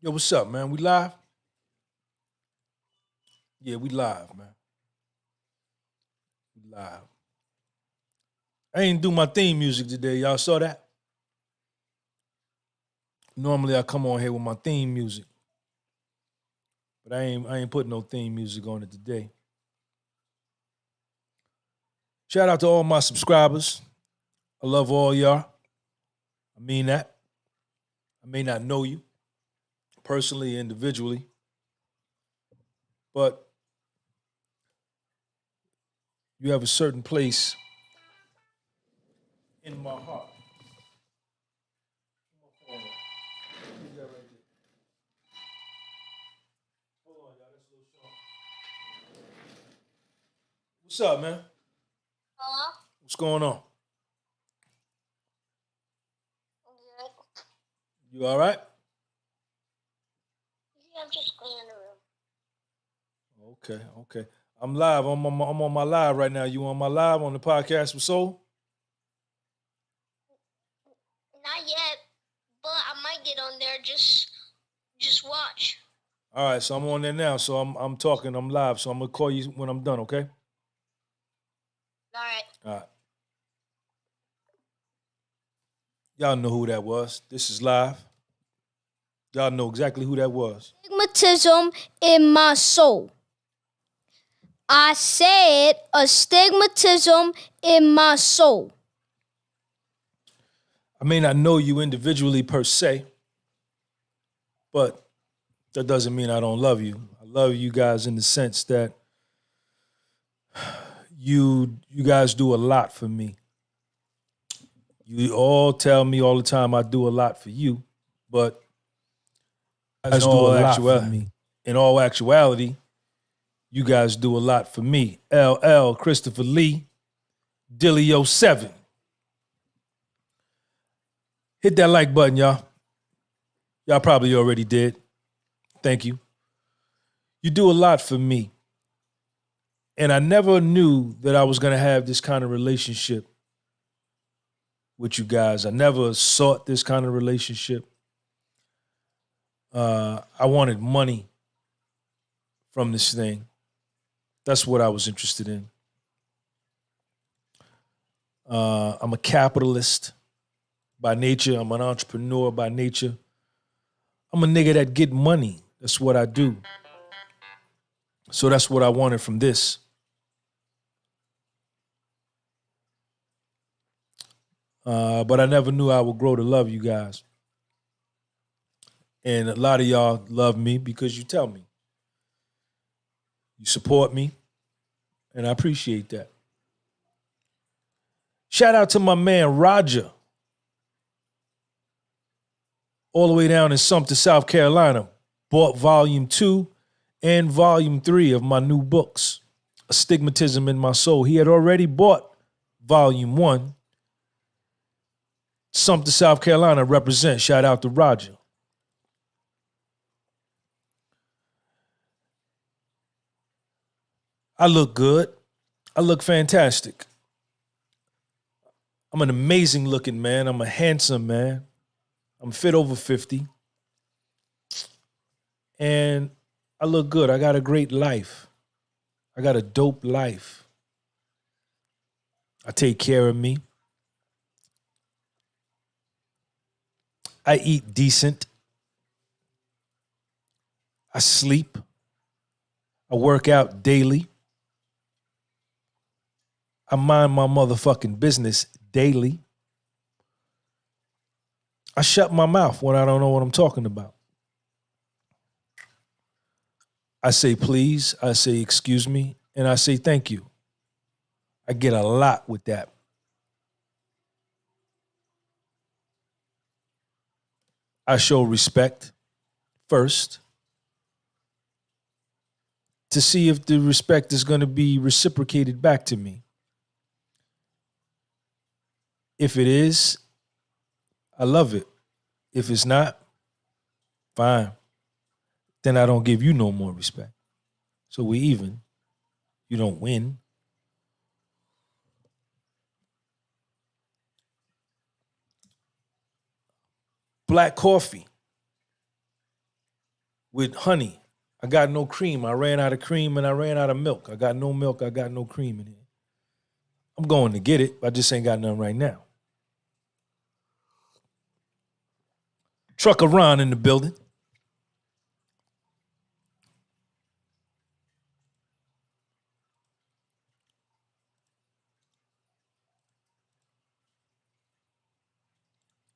Yo, what's up, man? We live? Yeah, we live, man. We live. I ain't do my theme music today. Y'all saw that? Normally I come on here with my theme music, but I ain't putting no theme music on it today. Shout out to all my subscribers. I love all y'all. I mean that. I may not know you personally, individually, but you have a certain place in my heart. What's up, man? Hello? What's going on? Good. You all right? Yeah, I'm just cleaning the room. Okay. I'm live. I'm on my live right now. You on my live on the podcast with Soul? Not yet, but I might get on there. Just watch. All right, so I'm on there now. So I'm talking. I'm live. So I'm gonna call you when I'm done. Okay? All right. All right. Y'all know who that was. This is live. Y'all know exactly who that was. Astigmatism in my soul. I said astigmatism in my soul. I may not know you individually per se, but that doesn't mean I don't love you. I love you guys in the sense that you guys do a lot for me. You all tell me all the time I do a lot for you, but in all actuality, you guys do a lot for me. LL, Christopher Lee, Dillio 7. Hit that like button, y'all. Y'all probably already did. Thank you. You do a lot for me. And I never knew that I was going to have this kind of relationship with you guys. I never sought this kind of relationship. I wanted money from this thing. That's what I was interested in. I'm a capitalist by nature. I'm an entrepreneur by nature. I'm a nigga that get money. That's what I do. So that's what I wanted from this. But I never knew I would grow to love you guys. And a lot of y'all love me because you tell me. You support me, and I appreciate that. Shout out to my man Roger, all the way down in Sumter, South Carolina. Bought volume 2 and volume 3 of my new books, Astigmatism in My Soul. He had already bought volume 1. Sumter, South Carolina represent. Shout out to Roger. I look good. I look fantastic. I'm an amazing looking man. I'm a handsome man. I'm fit over 50. And I look good. I got a great life. I got a dope life. I take care of me. I eat decent. I sleep. I work out daily. I mind my motherfucking business daily. I shut my mouth when I don't know what I'm talking about. I say please, I say excuse me, and I say thank you. I get a lot with that. I show respect first to see if the respect is going to be reciprocated back to me. If it is, I love it. If it's not, fine. Then I don't give you no more respect. So we even. You don't win. Black coffee. with honey. I got no cream. I ran out of cream and I ran out of milk. I got no milk. I got no cream in here. I'm going to get it. I just ain't got none right now. Trucker Ron in the building.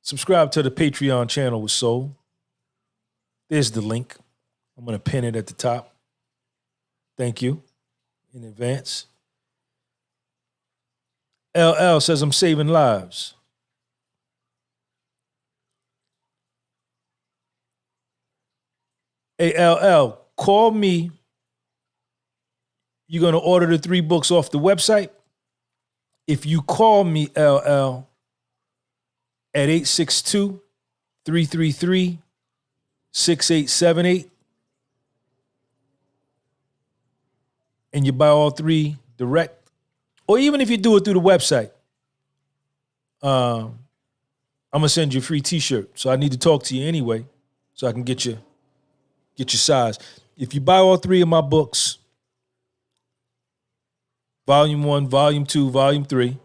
Subscribe to the Patreon channel with Soul. There's the link. I'm going to pin it at the top. Thank you in advance. LL says I'm saving lives. Hey, LL, call me. You're going to order the 3 books off the website? If you call me, LL, at 862-333-6878, and you buy all 3 direct, or even if you do it through the website, I'm going to send you a free t-shirt. So I need to talk to you anyway so I can get your size. If you buy all 3 of my books, Volume 1, Volume 2, Volume 3,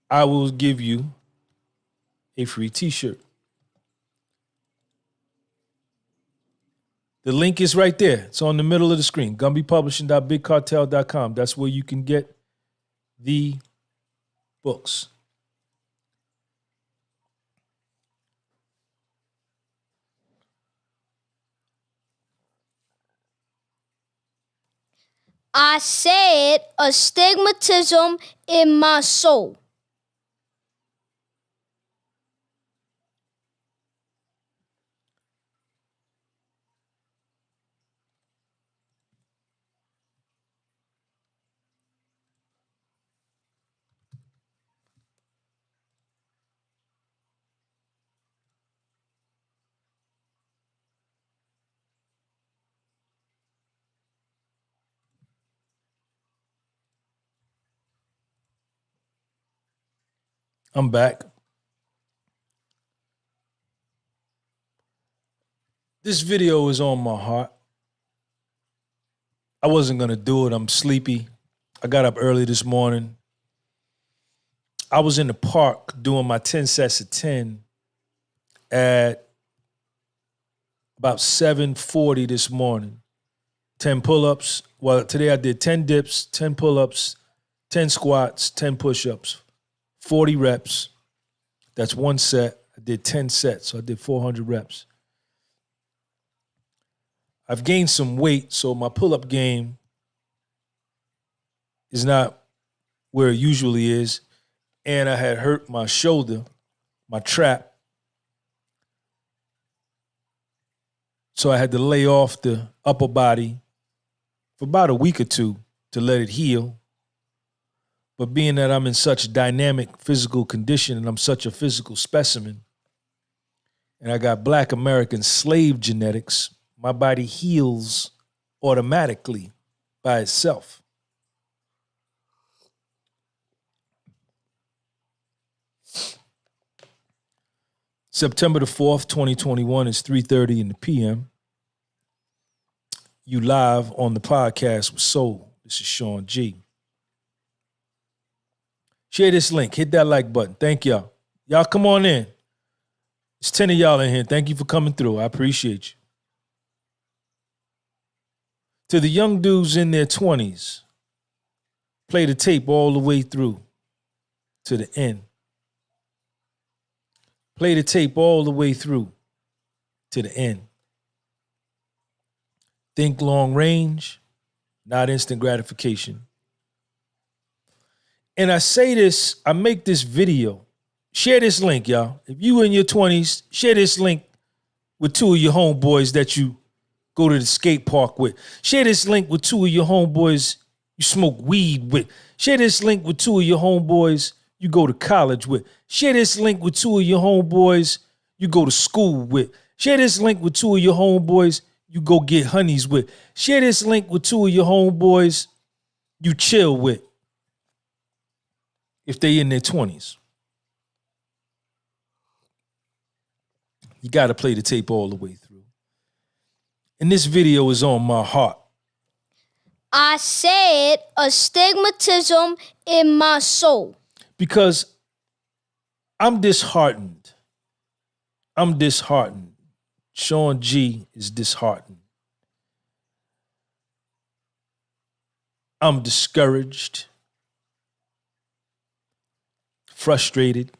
I will give you a free t-shirt. The link is right there. It's on the middle of the screen. GunbyPublishing.BigCartel.com. That's where you can get the books. I said astigmatism in my soul. I'm back. This video is on my heart. I wasn't going to do it. I'm sleepy. I got up early this morning. I was in the park doing my 10 sets of 10 at about 7:40 this morning. 10 pull-ups. Well, today I did 10 dips, 10 pull-ups, 10 squats, 10 push-ups, 40 reps. That's 1 set. I did 10 sets, so I did 400 reps. I've gained some weight, so my pull-up game is not where it usually is. And I had hurt my shoulder, my trap. So I had to lay off the upper body for about a week or 2 to let it heal. But being that I'm in such dynamic physical condition and I'm such a physical specimen, and I got Black American slave genetics, my body heals automatically by itself. September the 4th, 2021 is 3:30 in the PM. You live on the podcast with Soul. This is Sean G. Share this link. Hit that like button. Thank y'all. Y'all come on in. It's 10 of y'all in here. Thank you for coming through. I appreciate you. To the young dudes in their 20s, play the tape all the way through to the end. Play the tape all the way through to the end. Think long range, not instant gratification. And I say this, I make this video. Share this link, y'all. If you in your 20s, share this link with 2 of your homeboys that you go to the skate park with. Share this link with 2 of your homeboys you smoke weed with. Share this link with 2 of your homeboys you go to college with. Share this link with 2 of your homeboys you go to school with. Share this link with 2 of your homeboys you go get honeys with. Share this link with 2 of your homeboys you chill with if they in their 20s. You got to play the tape all the way through. And this video is on my heart. I said astigmatism in my soul. Because I'm disheartened. I'm disheartened. Sean G is disheartened. I'm discouraged, frustrated.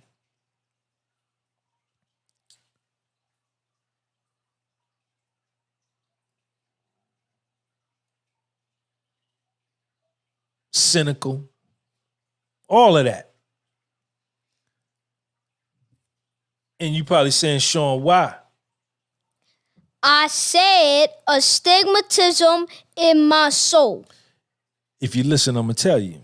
Cynical, all of that. And you probably saying, Sean, why? I said astigmatism in my soul. If you listen, I'm going to tell you.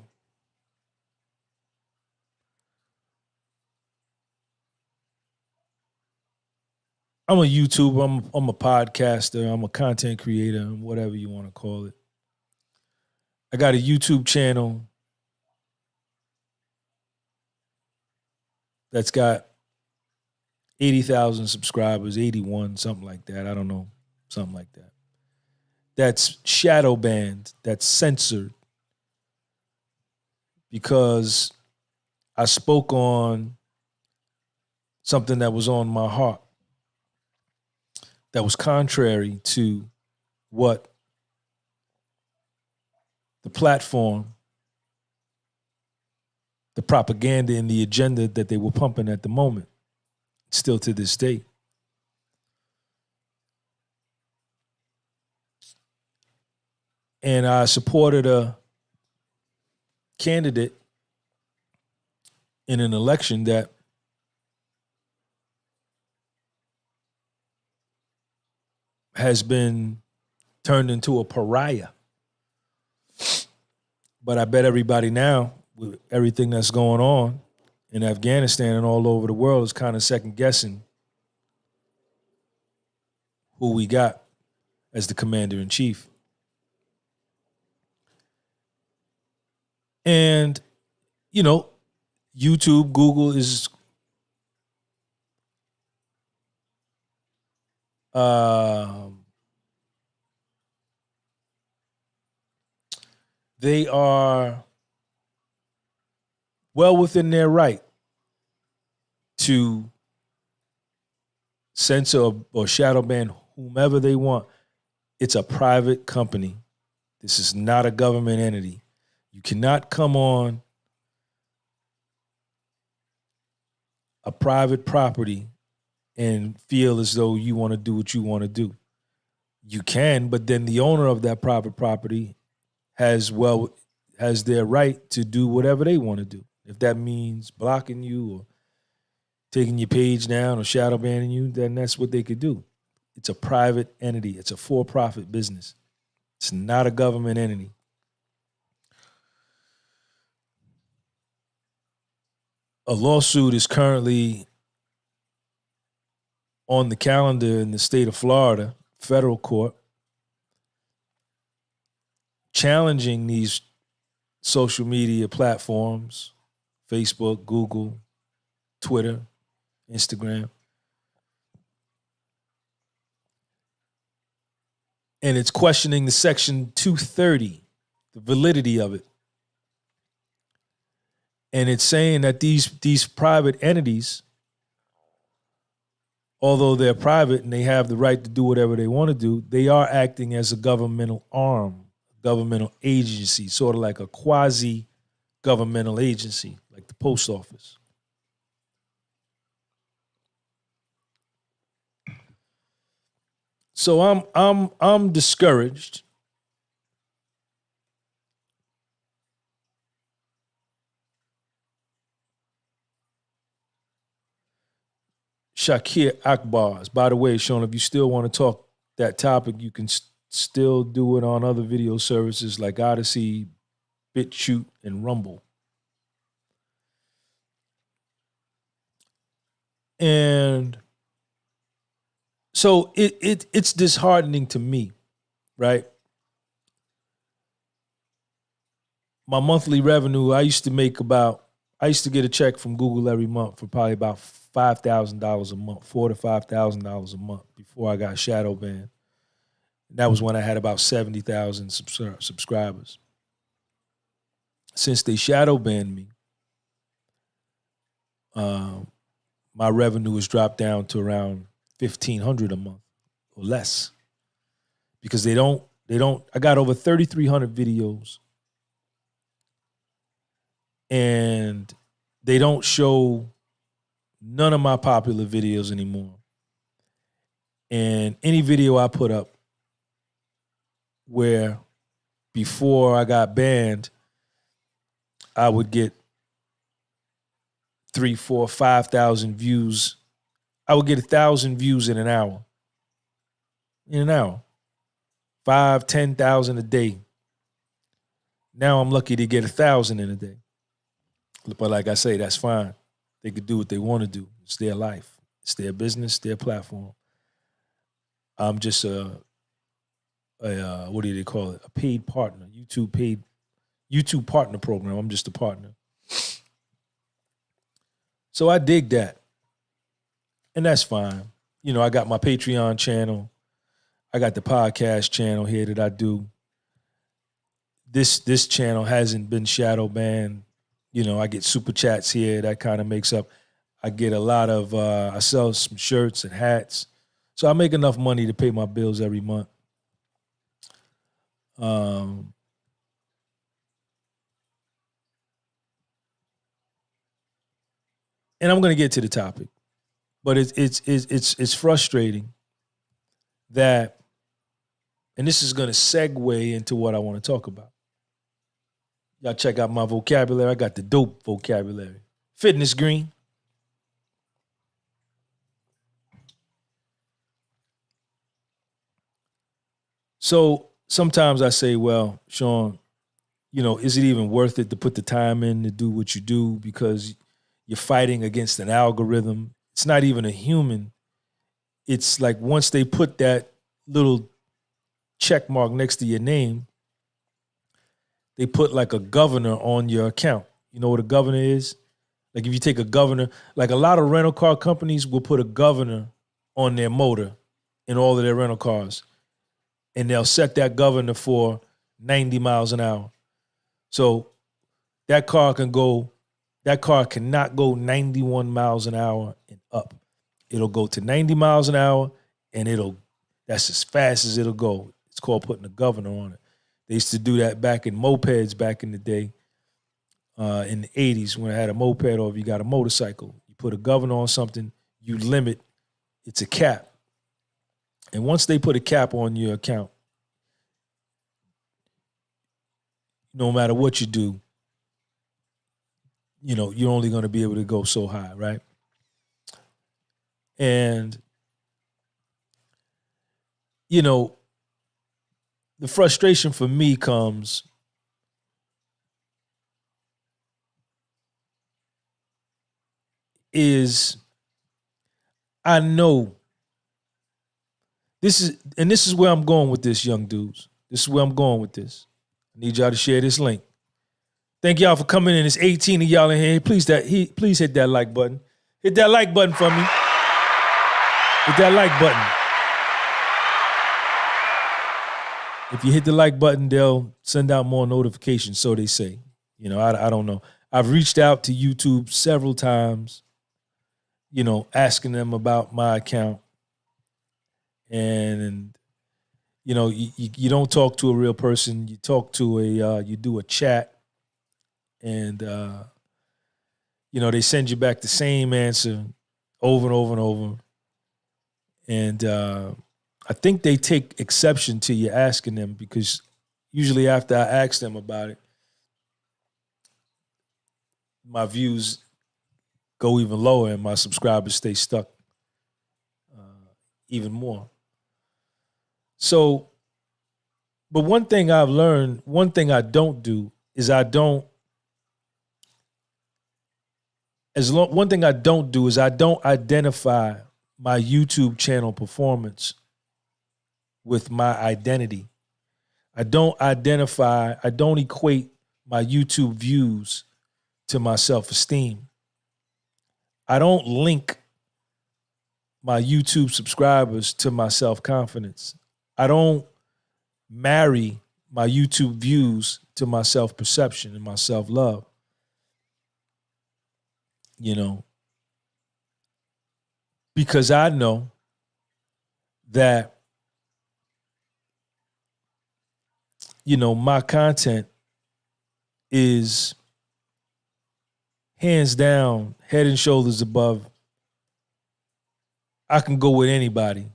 I'm a YouTuber, I'm a podcaster, I'm a content creator, whatever you want to call it. I got a YouTube channel that's got 80,000 subscribers, 81, something like that. I don't know, something like that. That's shadow banned, that's censored because I spoke on something that was on my heart that was contrary to what the platform, the propaganda and the agenda that they were pumping at the moment, still to this day. And I supported a candidate in an election that has been turned into a pariah. But I bet everybody now, with everything that's going on in Afghanistan and all over the world, is kind of second guessing who we got as the commander in chief. And, you know, YouTube, Google is they are well within their right to censor or shadow ban whomever they want. It's a private company. This is not a government entity. You cannot come on a private property and feel as though you want to do what you want to do. You can, but then the owner of that private property has their right to do whatever they want to do. If that means blocking you or taking your page down or shadow banning you, then that's what they could do. It's a private entity. It's a for-profit business. It's not a government entity. A lawsuit is currently on the calendar in the state of Florida, federal court, challenging these social media platforms, Facebook, Google, Twitter, Instagram. And it's questioning the Section 230, the validity of it. And it's saying that these private entities, although they're private and they have the right to do whatever they want to do, they are acting as a governmental arm, governmental agency, sort of like a quasi-governmental agency, like the post office. So I'm discouraged. Shakir Akbars. By the way, Sean, if you still want to talk that topic, you can still do it on other video services like Odyssey, BitChute, and Rumble. And so it's disheartening to me, right? My monthly revenue, I used to make about I used to get a check from Google every month for probably about $5,000 a month, $4,000 to $5,000 a month before I got shadow banned. That was when I had about 70,000 subscribers. Since they shadow banned me, my revenue has dropped down to around $1,500 a month or less, because they don't. I got over 3,300 videos, and they don't show none of my popular videos anymore. And any video I put up where before I got banned, I would get 3,000, 4,000, 5,000 views. I would get 1,000 views in an hour. 5,000, 10,000 a day. Now I'm lucky to get 1,000 in a day. But like I say, that's fine. They could do what they want to do. It's their life. It's their business, their platform. I'm just what do they call it? A paid partner. YouTube partner program. I'm just a partner. So I dig that. And that's fine. You know, I got my Patreon channel. I got the podcast channel here that I do. This channel hasn't been shadow banned. You know, I get super chats here. That kind of makes up. I get a lot of, I sell some shirts and hats. So I make enough money to pay my bills every month. And I'm going to get to the topic, but it's frustrating that, and this is going to segue into what I want to talk about. Y'all check out my vocabulary. I got the dope vocabulary. Fitness green. So sometimes I say, well, Sean, you know, is it even worth it to put the time in to do what you do, because you're fighting against an algorithm? It's not even a human. It's like once they put that little check mark next to your name, they put like a governor on your account. You know what a governor is? Like if you take a governor, like a lot of rental car companies will put a governor on their motor in all of their rental cars. And they'll set that governor for 90 miles an hour. So that car cannot go 91 miles an hour and up. It'll go to 90 miles an hour and that's as fast as it'll go. It's called putting a governor on it. They used to do that back in mopeds back in the day, in the 80s, when I had a moped, or if you got a motorcycle. You put a governor on something, you limit, it's a cap. And once they put a cap on your account, no matter what you do, you know, you're only going to be able to go so high, right? And, you know, the frustration for me comes is I know this is where I'm going with this, young dudes. This is where I'm going with this. I need y'all to share this link. Thank y'all for coming in. It's 18 of y'all in here. Please hit that like button. Hit that like button for me. Hit that like button. If you hit the like button, they'll send out more notifications, so they say. You know, I don't know. I've reached out to YouTube several times, you know, asking them about my account. And you know, you don't talk to a real person. You talk to you do a chat, and you know, they send you back the same answer over and over and over. And I think they take exception to you asking them, because usually after I ask them about it, my views go even lower and my subscribers stay stuck even more. So, but one thing I've learned, one thing I don't do is I don't identify my YouTube channel performance with my identity. I don't equate my YouTube views to my self-esteem. I don't link my YouTube subscribers to my self-confidence. I don't marry my YouTube views to my self-perception and my self-love. You know, because I know that, you know, my content is hands down, head and shoulders above. I can go with anybody.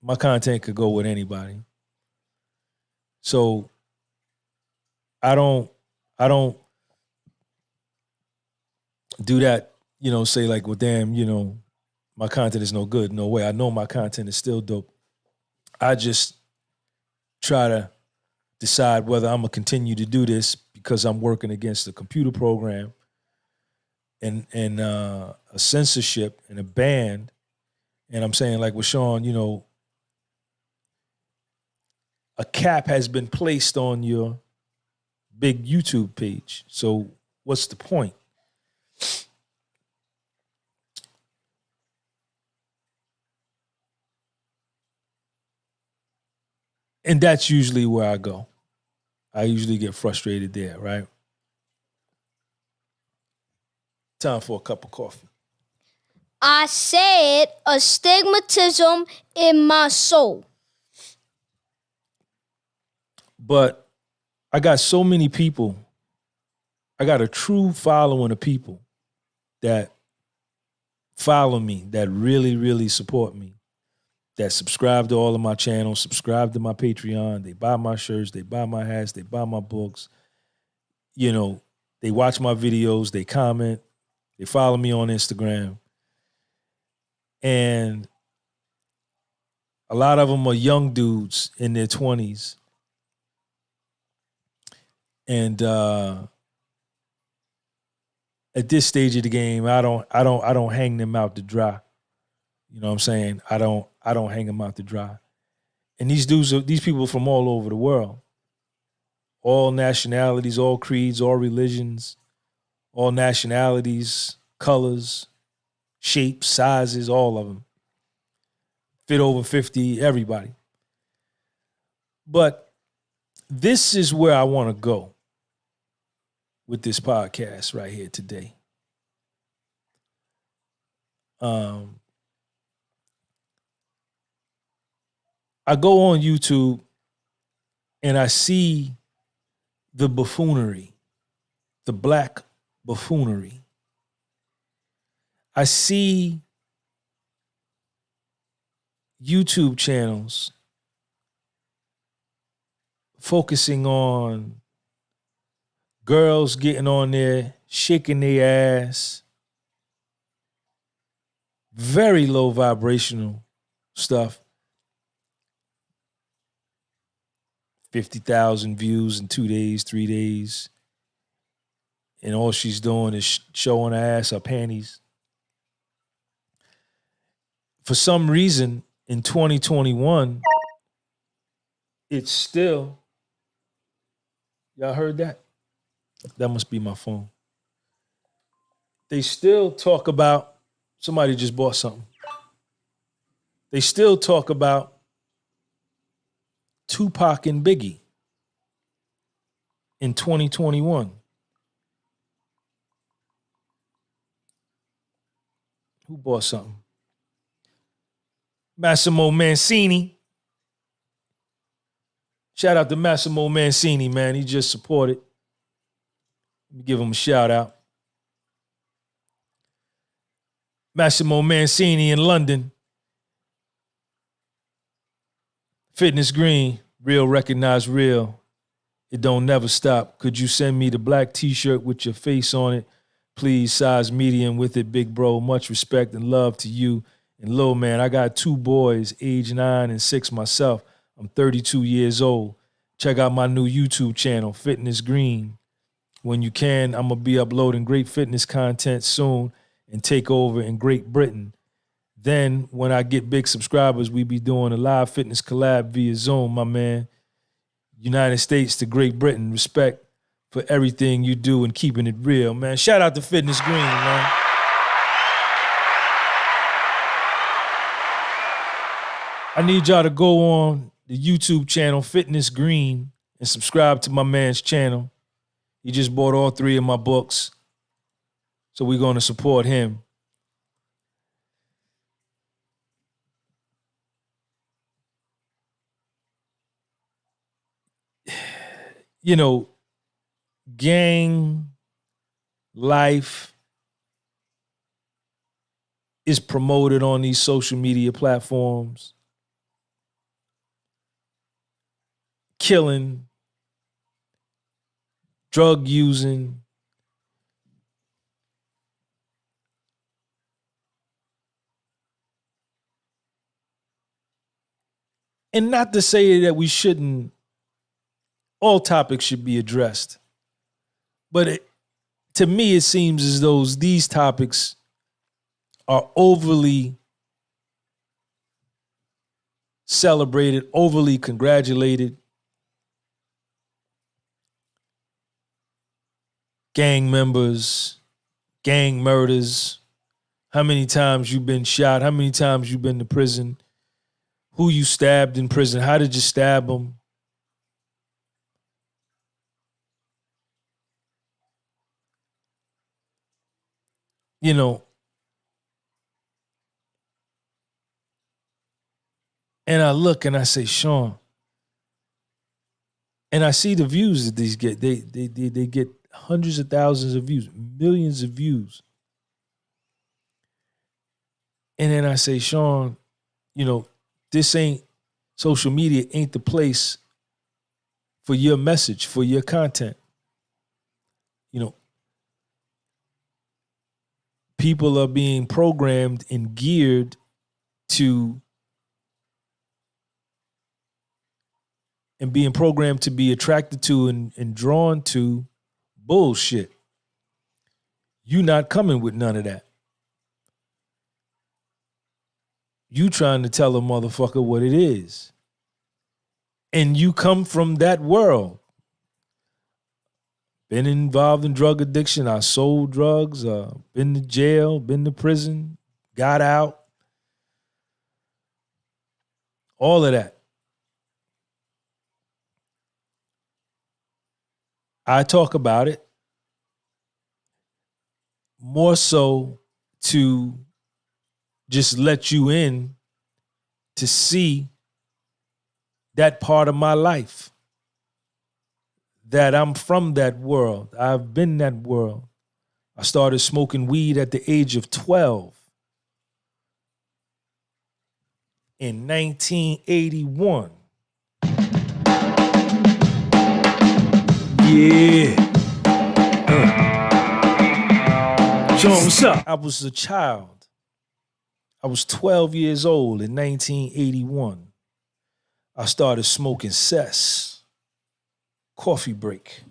My content could go with anybody. So I don't do that, you know, say like, well, damn, you know, my content is no good. No way. I know my content is still dope. I just try to decide whether I'm going to continue to do this because I'm working against a computer program and a censorship and a ban. And I'm saying, like with Sean, you know, a cap has been placed on your big YouTube page. So what's the point? And that's usually where I go. I usually get frustrated there, right? Time for a cup of coffee. I said astigmatism in my soul. But I got so many people. I got a true following of people that follow me, that really, really support me, that subscribe to all of my channels, subscribe to my Patreon. They buy my shirts, they buy my hats, they buy my books. You know, they watch my videos, they comment, they follow me on Instagram. And a lot of them are young dudes in their 20s. And at this stage of the game, I don't hang them out to dry. You know what I'm saying? I don't hang them out to dry. And these people from all over the world, all nationalities, all creeds, all religions, all nationalities, colors, shapes, sizes, all of them. Fit over 50, everybody. But this is where I want to go with this podcast right here today. I go on YouTube and I see the buffoonery, the black buffoonery. I see YouTube channels focusing on girls getting on there, shaking their ass, very low vibrational stuff. 50,000 views in 2 days, 3 days. And all she's doing is showing her ass, her panties. For some reason, in 2021, it's still, y'all heard that? That must be my phone. They still talk about, somebody just bought something. They still talk about Tupac and Biggie in 2021. Who bought something? Massimo Mancini. Shout out to Massimo Mancini, man. He just supported. Let me give him a shout out. Massimo Mancini in London. Fitness Green, real recognize real. It don't never stop. Could you send me the black t-shirt with your face on it? Please, size medium with it, big bro. Much respect and love to you. And Lil Man, I got 2 boys, age 9 and 6 myself. I'm 32 years old. Check out my new YouTube channel, Fitness Green. When you can, I'm going to be uploading great fitness content soon and take over in Great Britain. Then when I get big subscribers, we be doing a live fitness collab via Zoom, my man. United States to Great Britain. Respect for everything you do and keeping it real, man. Shout out to Fitness Green, man. I need y'all to go on the YouTube channel, Fitness Green, and subscribe to my man's channel. He just bought all 3 of my books, so we're going to support him. You know, gang life is promoted on these social media platforms. Killing, drug using, and not to say that we shouldn't, all topics should be addressed. But to me, it seems as though these topics are overly celebrated, overly congratulated. Gang members, gang murders, how many times you've been shot, how many times you've been to prison, who you stabbed in prison, how did you stab them? You know, and I look and I say, Sean, and I see the views that these get. They get hundreds of thousands of views, millions of views. And then I say, Sean, you know, social media ain't the place for your message, for your content. You know, people are being programmed and geared to, and being programmed to be attracted to and drawn to bullshit. You not coming with none of that. You trying to tell a motherfucker what it is. And you come from that world. Been involved in drug addiction. I sold drugs, been to jail, been to prison, got out. All of that. I talk about it more so to just let you in to see that part of my life, that I'm from that world. I've been that world. I started smoking weed at the age of 12 in 1981. Yeah. Sean, what's up? I was a child. I was 12 years old in 1981. I started smoking cess. Coffee break.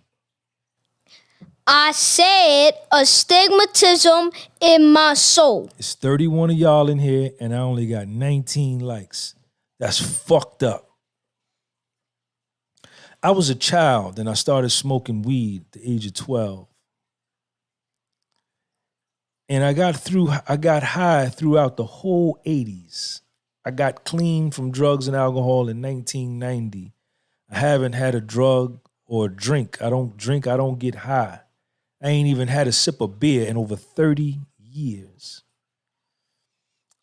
I said astigmatism in my soul. It's 31 of y'all in here, and I only got 19 likes. That's fucked up. I was a child, and I started smoking weed at the age of 12. And I got high throughout the whole 80s. I got clean from drugs and alcohol in 1990. I haven't had a drug or a drink. I don't drink, I don't get high. I ain't even had a sip of beer in over 30 years.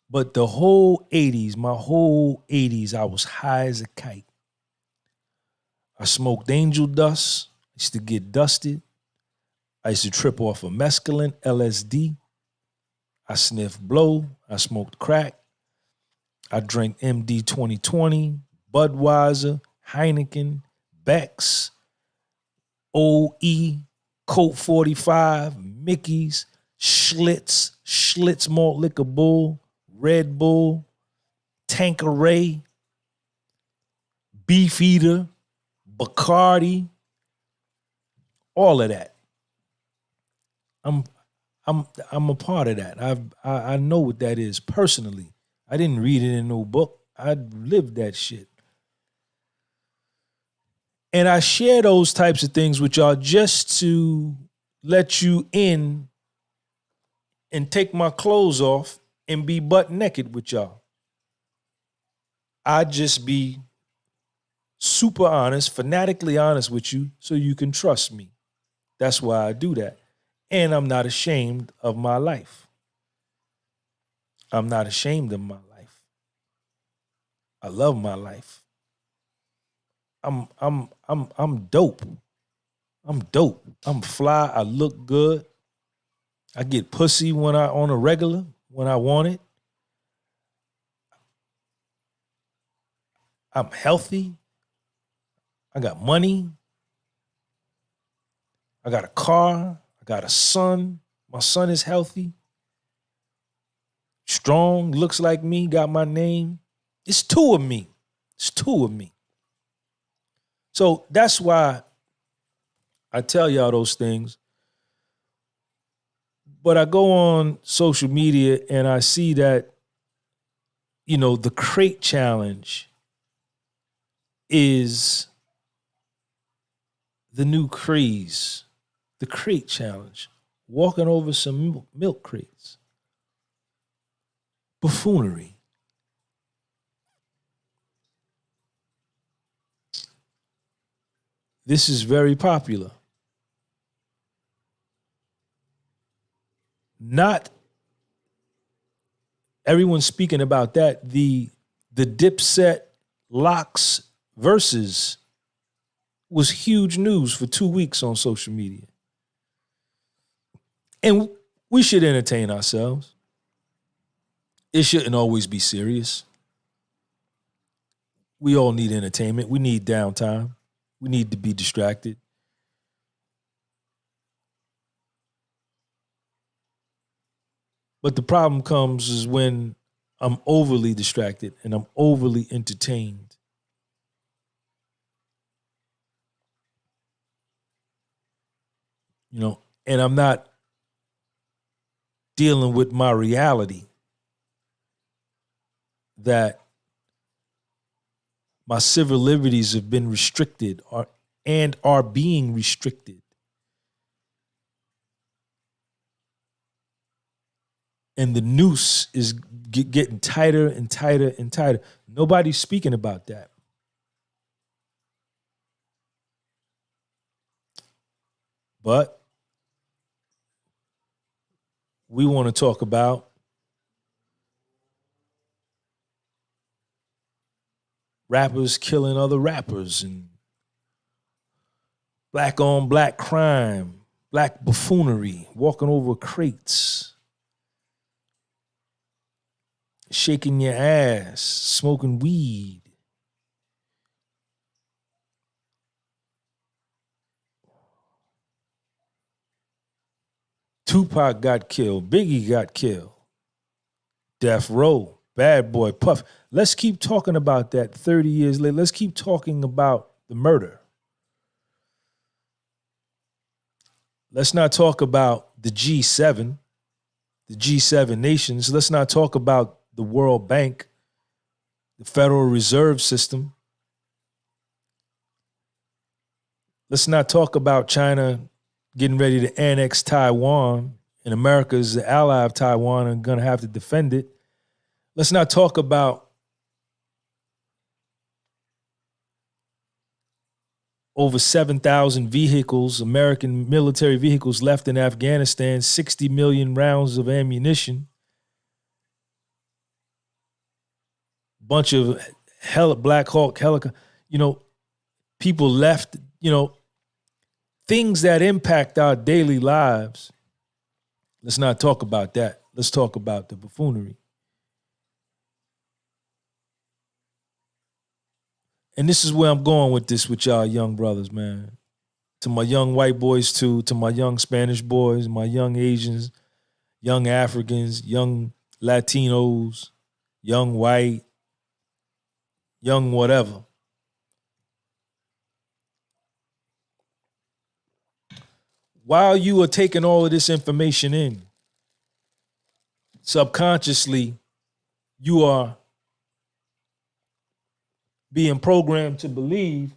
But the whole 80s, my whole 80s, I was high as a kite. I smoked angel dust. I used to get dusted. I used to trip off of mescaline, LSD. I sniffed blow. I smoked crack. I drank MD 2020, Budweiser, Heineken, Beck's, OE, Colt 45, Mickey's, Schlitz Malt Liquor Bull, Red Bull, Tanqueray, Beefeater, Bacardi, all of that. I'm a part of that. I know what that is personally. I didn't read it in no book. I lived that shit. And I share those types of things with y'all just to let you in and take my clothes off and be butt naked with y'all. I just be super honest, fanatically honest with you so you can trust me. That's why I do that. And I'm not ashamed of my life. I'm not ashamed of my life. I love my life. I'm dope. I'm dope. I'm fly. I look good. I get pussy when I on a regular, when I want it. I'm healthy. I got money. I got a car. I got a son. My son is healthy. Strong, looks like me, got my name. It's two of me. It's two of me. So that's why I tell y'all those things. But I go on social media and I see that, you know, the crate challenge is the new craze. The crate challenge. Walking over some milk crates. Buffoonery. This is very popular. Not everyone's speaking about that. The Dipset Locks versus was huge news for 2 weeks on social media. And we should entertain ourselves. It shouldn't always be serious. We all need entertainment. We need downtime. We need to be distracted. But the problem comes is when I'm overly distracted and I'm overly entertained. You know, and I'm not dealing with my reality that my civil liberties have been restricted and are being restricted. And the noose is getting tighter and tighter and tighter. Nobody's speaking about that. But we want to talk about rappers killing other rappers and black on black crime, black buffoonery, walking over crates, shaking your ass, smoking weed. Tupac got killed. Biggie got killed. Death Row, Bad Boy, Puff. Let's keep talking about that 30 years later. Let's keep talking about the murder. Let's not talk about the G7 nations. Let's not talk about the World Bank, the Federal Reserve System. Let's not talk about China getting ready to annex Taiwan and America is the ally of Taiwan and going to have to defend it. Let's not talk about over 7,000 vehicles, American military vehicles left in Afghanistan, 60 million rounds of ammunition, bunch of Black Hawk helicopter, people left, things that impact our daily lives. Let's not talk about that. Let's talk about the buffoonery. And this is where I'm going with this with y'all young brothers, man. To my young white boys too, to my young Spanish boys, my young Asians, young Africans, young Latinos, young white, young whatever. While you are taking all of this information in, subconsciously, you are being programmed to believe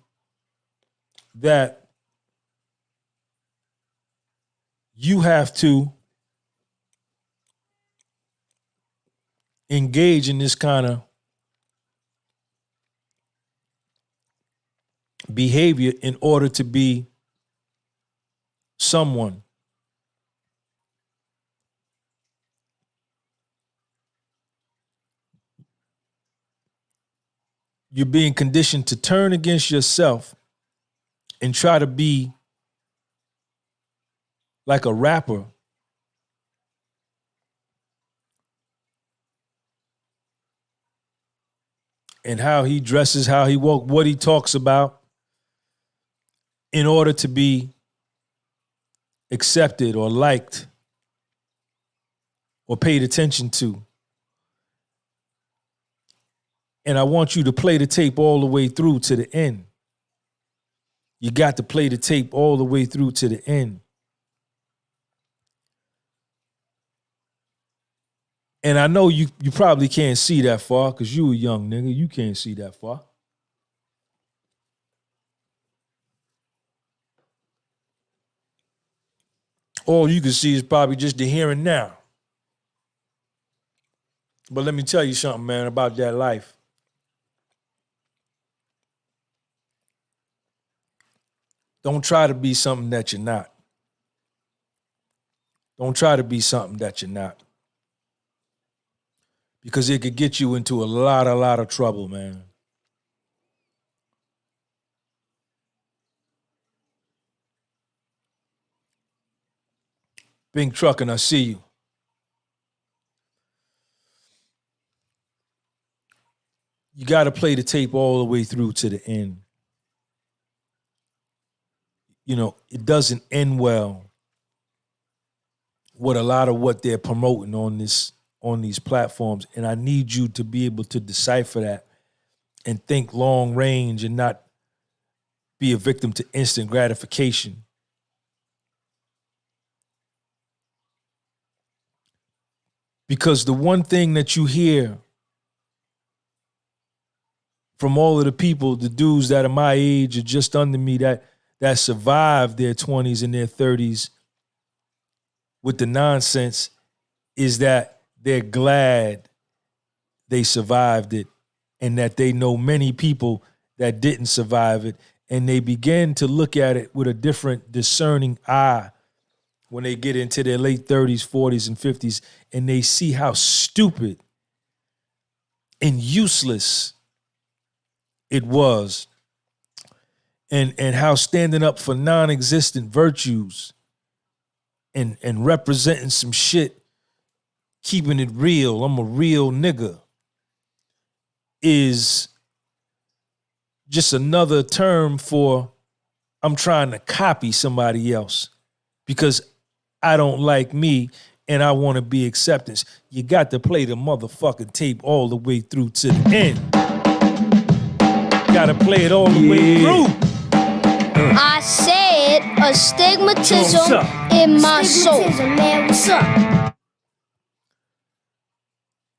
that you have to engage in this kind of behavior in order to be someone. You're being conditioned to turn against yourself and try to be like a rapper and how he dresses, how he walks, what he talks about in order to be accepted or liked or paid attention to. And I want you to play the tape all the way through to the end. You got to play the tape all the way through to the end. And I know you probably can't see that far because you a young nigga. You can't see that far. All you can see is probably just the here and now. But let me tell you something, man, about that life. Don't try to be something that you're not. Don't try to be something that you're not. Because it could get you into a lot of trouble, man. Big Truck, and I see you. You got to play the tape all the way through to the end. You know, it doesn't end well with a lot of what they're promoting on these platforms. And I need you to be able to decipher that and think long range and not be a victim to instant gratification. Because the one thing that you hear from all of the people, the dudes that are my age or just under me that survived their 20s and their 30s with the nonsense is that they're glad they survived it and that they know many people that didn't survive it, and they begin to look at it with a different discerning eye when they get into their late 30s, 40s, and 50s, and they see how stupid and useless it was, and how standing up for non-existent virtues and representing some shit, keeping it real, I'm a real nigga, is just another term for I'm trying to copy somebody else because I don't like me and I want to be acceptance. You got to play the motherfucking tape all the way through to the end. Got to play it all the way through. I said astigmatism in my soul. Man, what's up?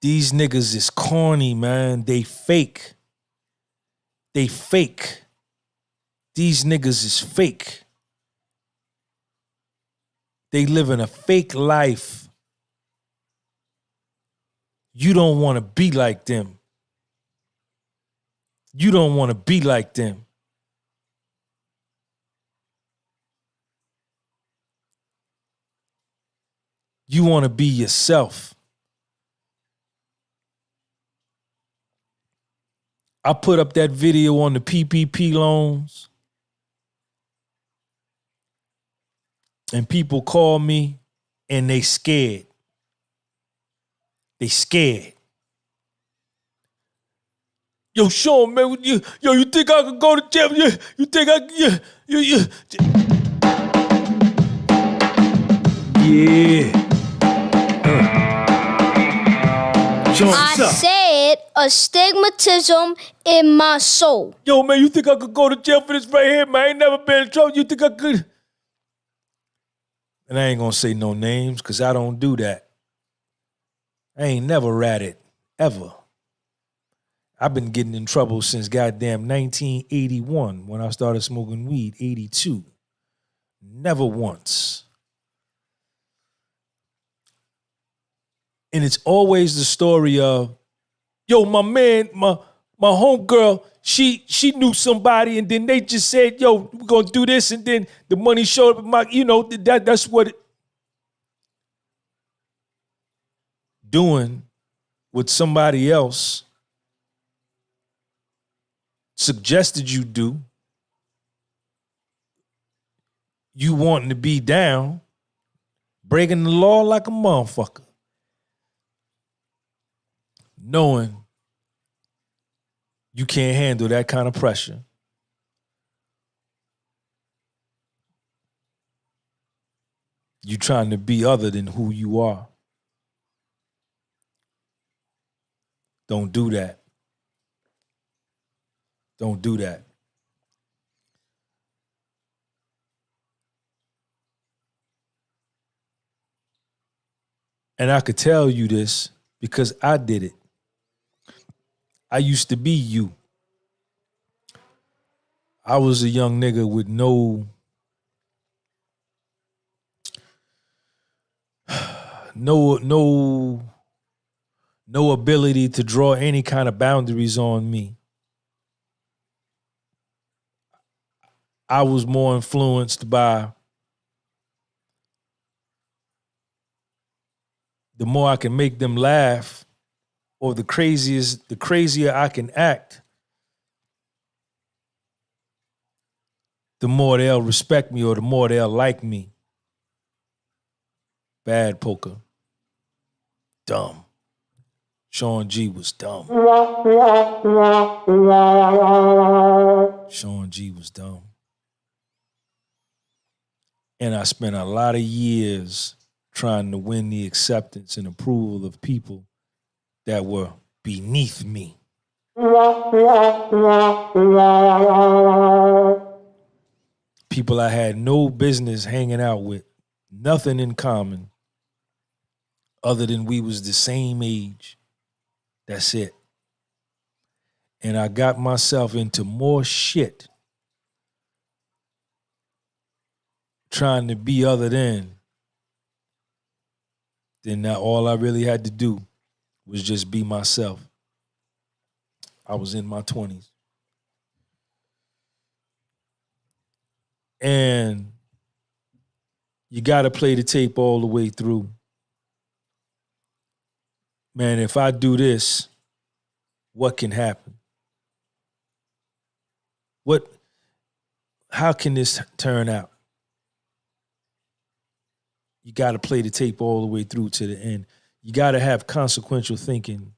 These niggas is corny, man. They fake. They fake. These niggas is fake. They live in a fake life. You don't want to be like them. You don't want to be like them. You want to be yourself. I put up that video on the PPP loans, and people call me and they scared. They scared. Yo, Sean, man, you think I could go to jail? You think I could? Yeah. I said astigmatism in my soul. Yo, man, you think I could go to jail for this right here, man? I ain't never been in trouble. You think I could? And I ain't gonna say no names because I don't do that. I ain't never ratted, ever. I've been getting in trouble since goddamn 1981 when I started smoking weed, 82. Never once. And it's always the story of, yo, my man, my homegirl, she knew somebody, and then they just said, yo, we're gonna do this, and then the money showed up. That's what doing what somebody else suggested you do. You wanting to be down, breaking the law like a motherfucker. Knowing you can't handle that kind of pressure. You trying to be other than who you are. Don't do that. Don't do that. And I could tell you this because I did it. I used to be you. I was a young nigga with no ability to draw any kind of boundaries on me. I was more influenced by the more I can make them laugh, or the crazier I can act, the more they'll respect me or the more they'll like me. Bad poker. Dumb. Sean G was dumb. Sean G was dumb. And I spent a lot of years trying to win the acceptance and approval of people that were beneath me. People I had no business hanging out with, nothing in common other than we was the same age. That's it. And I got myself into more shit trying to be other than that all I really had to do was just be myself. I was in my 20s. And you got to play the tape all the way through. Man, if I do this, what can happen? How can this turn out? You got to play the tape all the way through to the end. You got to have consequential thinking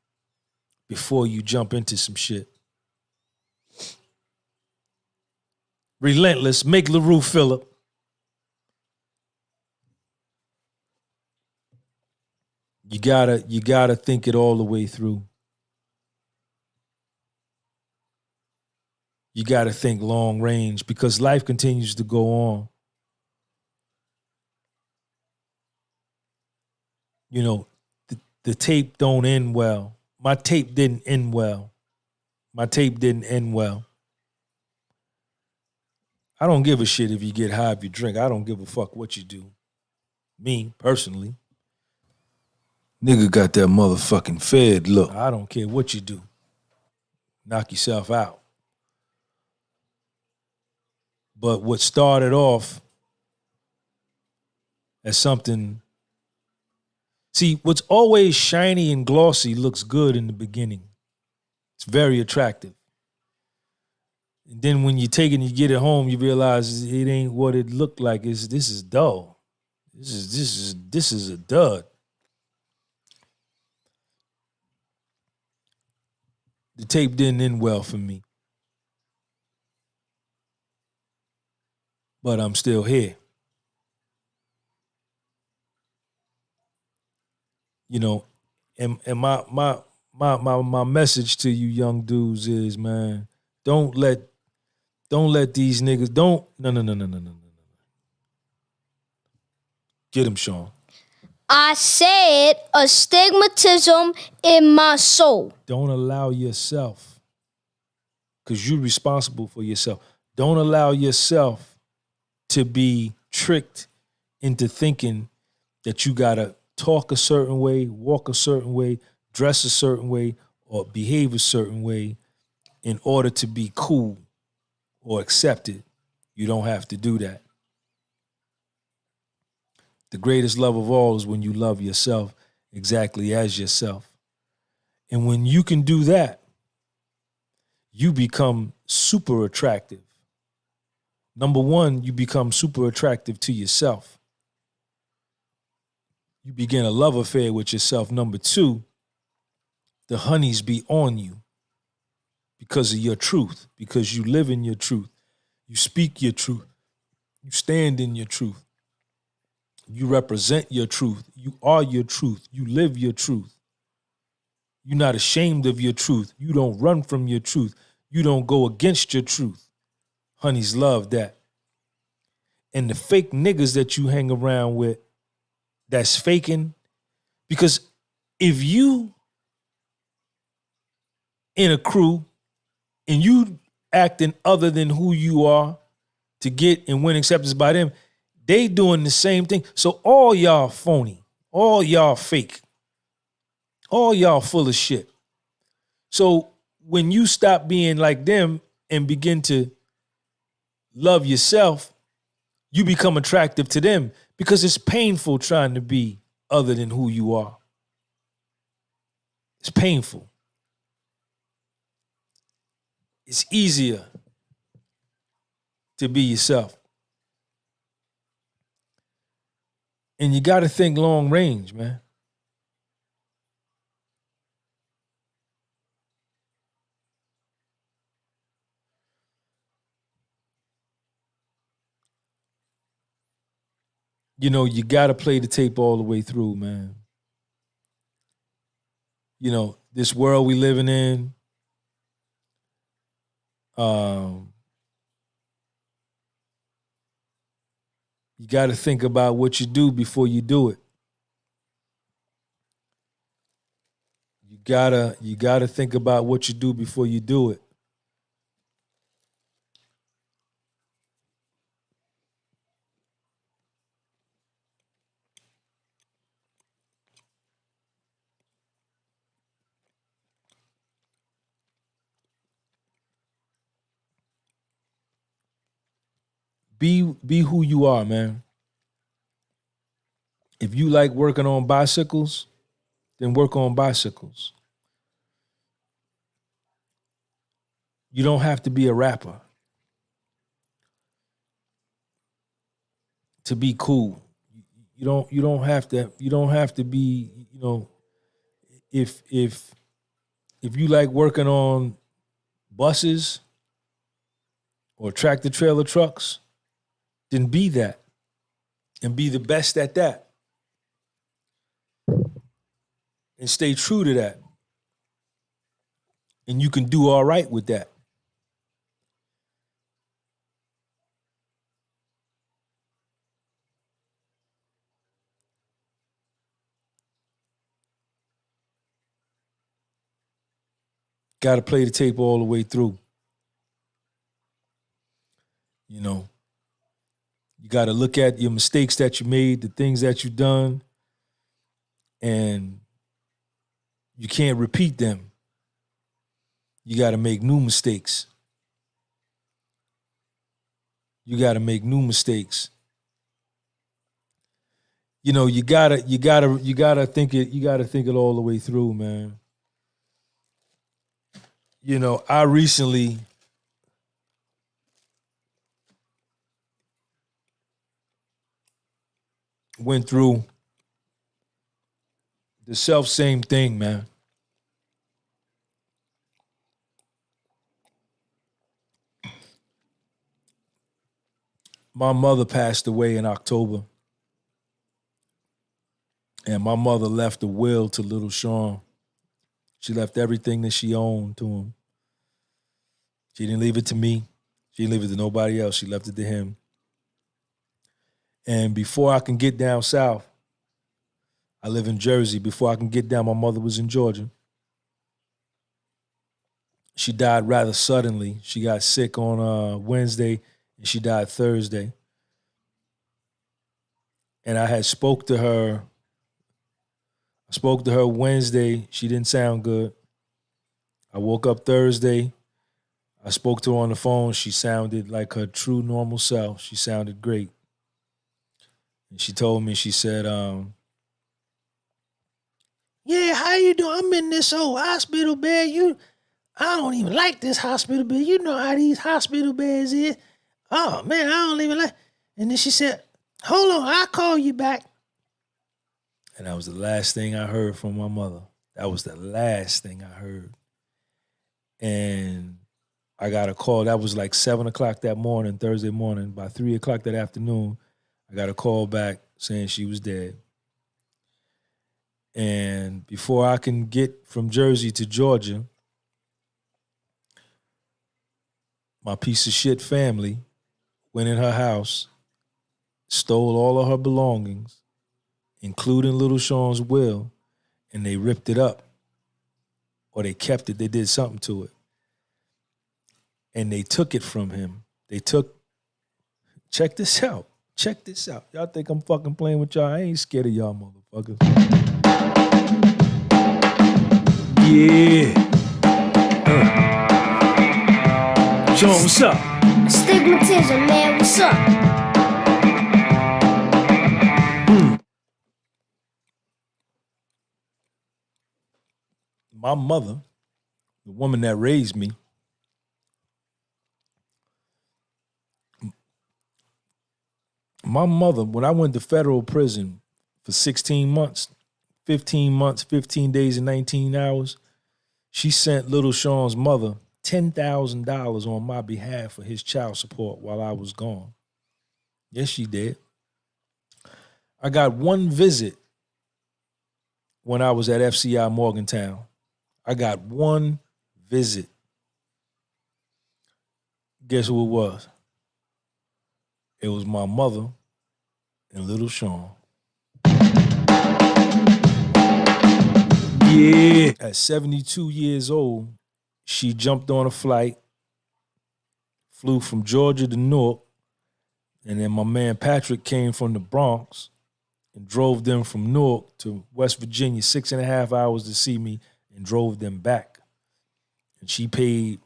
before you jump into some shit. Relentless, make LaRue Phillip. You gotta think it all the way through. You gotta think long range because life continues to go on. You know, the tape don't end well. My tape didn't end well. My tape didn't end well. I don't give a shit if you get high, if you drink. I don't give a fuck what you do. Me, personally. Nigga got that motherfucking Fed look. I don't care what you do. Knock yourself out. But what started off as something... See, what's always shiny and glossy looks good in the beginning. It's very attractive. And then when you take it and you get it home, you realize it ain't what it looked like. This is dull. This is a dud. The tape didn't end well for me. But I'm still here. You know, and my message to you young dudes is, man, don't let these niggas, no. Get him, Sean. I said astigmatism in my soul. Don't allow yourself, because you're responsible for yourself. Don't allow yourself to be tricked into thinking that you gotta talk a certain way, walk a certain way, dress a certain way, or behave a certain way in order to be cool or accepted. You don't have to do that. The greatest love of all is when you love yourself exactly as yourself. And when you can do that, you become super attractive. Number one, you become super attractive to yourself. You begin a love affair with yourself. Number two, the honeys be on you because of your truth, because you live in your truth. You speak your truth. You stand in your truth. You represent your truth. You are your truth. You live your truth. You're not ashamed of your truth. You don't run from your truth. You don't go against your truth. Honeys love that. And the fake niggas that you hang around with that's faking, because if you in a crew and you acting other than who you are to get and win acceptance by them, they doing the same thing. So all y'all phony, all y'all fake, all y'all full of shit. So when you stop being like them and begin to love yourself, you become attractive to them, because it's painful trying to be other than who you are. It's painful. It's easier to be yourself. And you got to think long range, man. You know, you got to play the tape all the way through, man. You know, this world we living in, you got to think about what you do before you do it. You gotta think about what you do before you do it. Be who you are, man. If you like working on bicycles, then work on bicycles. You don't have to be a rapper to be cool. You don't have to be, you know, if you like working on buses or tractor trailer trucks, then be that and be the best at that. And stay true to that. And you can do all right with that. Got to play the tape all the way through. You know, you got to look at your mistakes that you made, the things that you've done, and you can't repeat them. You got to make new mistakes. You got to make new mistakes. You know, you gotta think it all the way through, man. You know, I recently went through the same thing, man. My mother passed away in October. And my mother left a will to little Sean. She left everything that she owned to him. She didn't leave it to me. She didn't leave it to nobody else. She left it to him. And before I can get down south, I live in Jersey. Before I can get down, my mother was in Georgia. She died rather suddenly. She got sick on Wednesday, and she died Thursday. And I had spoke to her. I spoke to her Wednesday. She didn't sound good. I woke up Thursday. I spoke to her on the phone. She sounded like her true normal self. She sounded great. And she told me, she said, yeah, how you doing? I'm in this old hospital bed. I don't even like this hospital bed. You know how these hospital beds is. Oh, man, I don't even like. And then she said, hold on, I'll call you back. And that was the last thing I heard from my mother. That was the last thing I heard. And I got a call. That was like 7 o'clock that morning, Thursday morning. By 3 o'clock that afternoon, I got a call back saying she was dead. And before I can get from Jersey to Georgia, my piece of shit family went in her house, stole all of her belongings, including Little Sean's will, and they ripped it up. Or they kept it. They did something to it. And they took it from him. Check this out. Check this out. Y'all think I'm fucking playing with y'all? I ain't scared of y'all motherfuckers. Yeah. Sean, what's up? Astigmatism, man, what's up? My mother, the woman that raised me, my mother, when I went to federal prison for 16 months, 15 days and 19 hours, she sent Little Sean's mother $10,000 on my behalf for his child support while I was gone. Yes, she did. I got one visit when I was at FCI Morgantown. I got one visit. Guess who it was? It was my mother and Little Sean. Yeah. At 72 years old, she jumped on a flight, flew from Georgia to Newark, and then my man Patrick came from the Bronx and drove them from Newark to West Virginia, 6.5 hours to see me, and drove them back. And she paid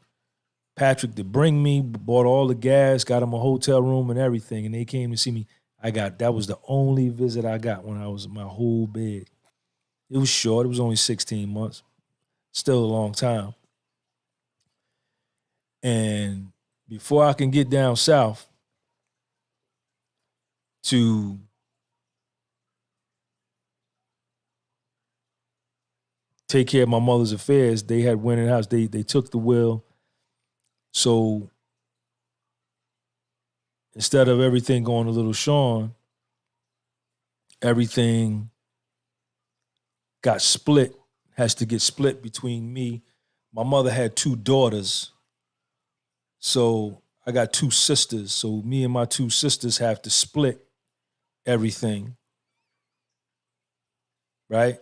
Patrick to bring me, bought all the gas, got him a hotel room and everything, and they came to see me. That was the only visit I got when I was my whole bed. It was short. It was only 16 months. Still a long time. And before I can get down south to take care of my mother's affairs, they had went in the house. They took the will. So instead of everything going to Little Sean, everything got split, has to get split between me. My mother had 2 daughters. So I got 2 sisters. So me and my 2 sisters have to split everything. Right?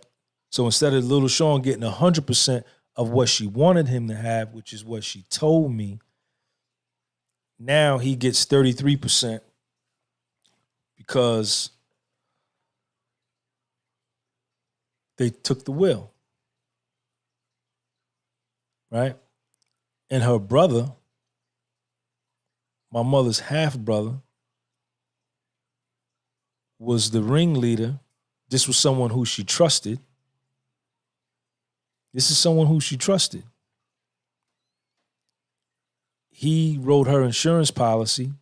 So instead of Little Sean getting 100% of what she wanted him to have, which is what she told me, now he gets 33% because they took the will. Right? And her brother, my mother's half-brother, was the ringleader. This was someone who she trusted. This is someone who she trusted. He wrote her insurance policy.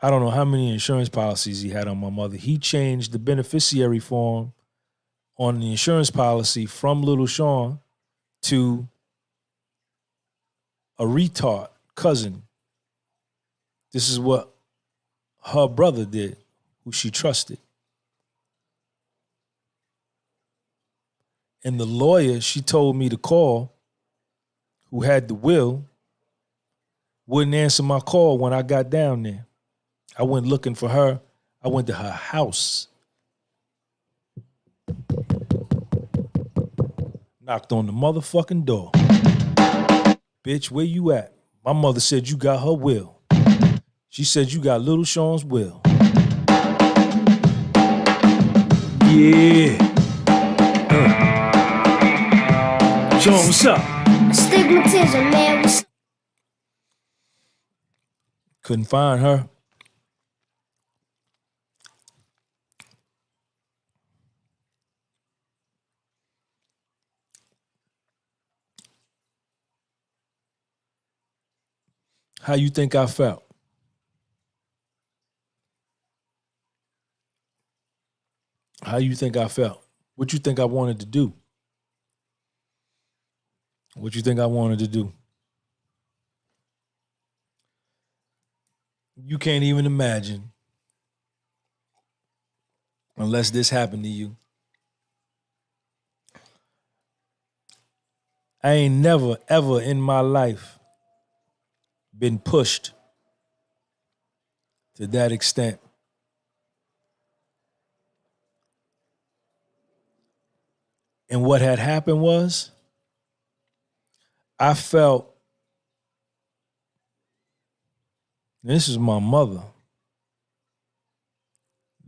I don't know how many insurance policies he had on my mother. He changed the beneficiary form on the insurance policy from Little Sean to a retard cousin. This is what her brother did, who she trusted. And the lawyer she told me to call, who had the will, wouldn't answer my call when I got down there. I went looking for her. I went to her house. Knocked on the motherfucking door. Bitch, where you at? My mother said you got her will. She said you got Little Sean's will. Yeah. Sean, what's up? Astigmatism, man. What's up? Couldn't find her. How you think I felt? How you think I felt? What you think I wanted to do? What you think I wanted to do? You can't even imagine, unless this happened to you. I ain't never, ever in my life been pushed to that extent. And what had happened was, I felt, this is my mother,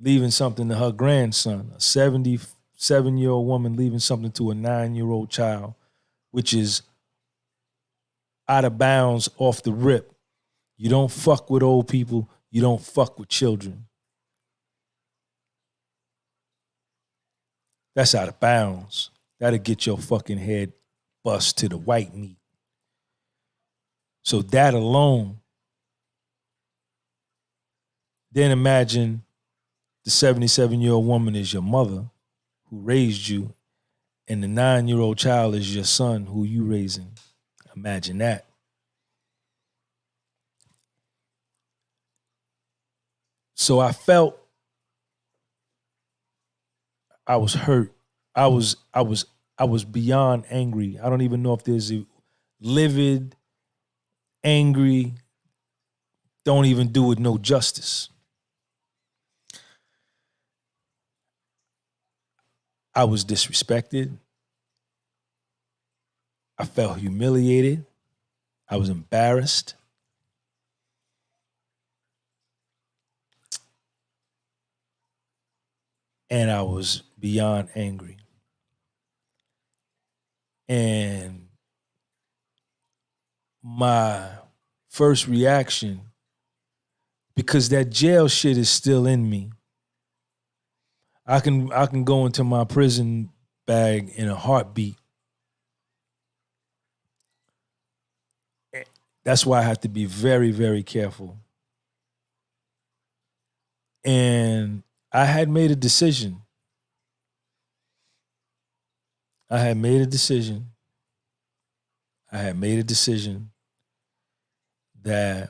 leaving something to her grandson, a 77-year-old woman leaving something to a 9-year-old child, which is out of bounds off the rip. You don't fuck with old people. You don't fuck with children. That's out of bounds. That'll get your fucking head bust to the white meat. So that alone, then imagine the 77-year-old woman is your mother who raised you, and the 9-year-old child is your son who you raising. Imagine that. So I felt I was hurt. I was beyond angry. I don't even know if there's a livid, angry, don't even do it no justice. I was disrespected. I felt humiliated. I was embarrassed. And I was beyond angry. And my first reaction, because that jail shit is still in me, I can go into my prison bag in a heartbeat. That's why I have to be very, very careful. And I had made a decision. I had made a decision that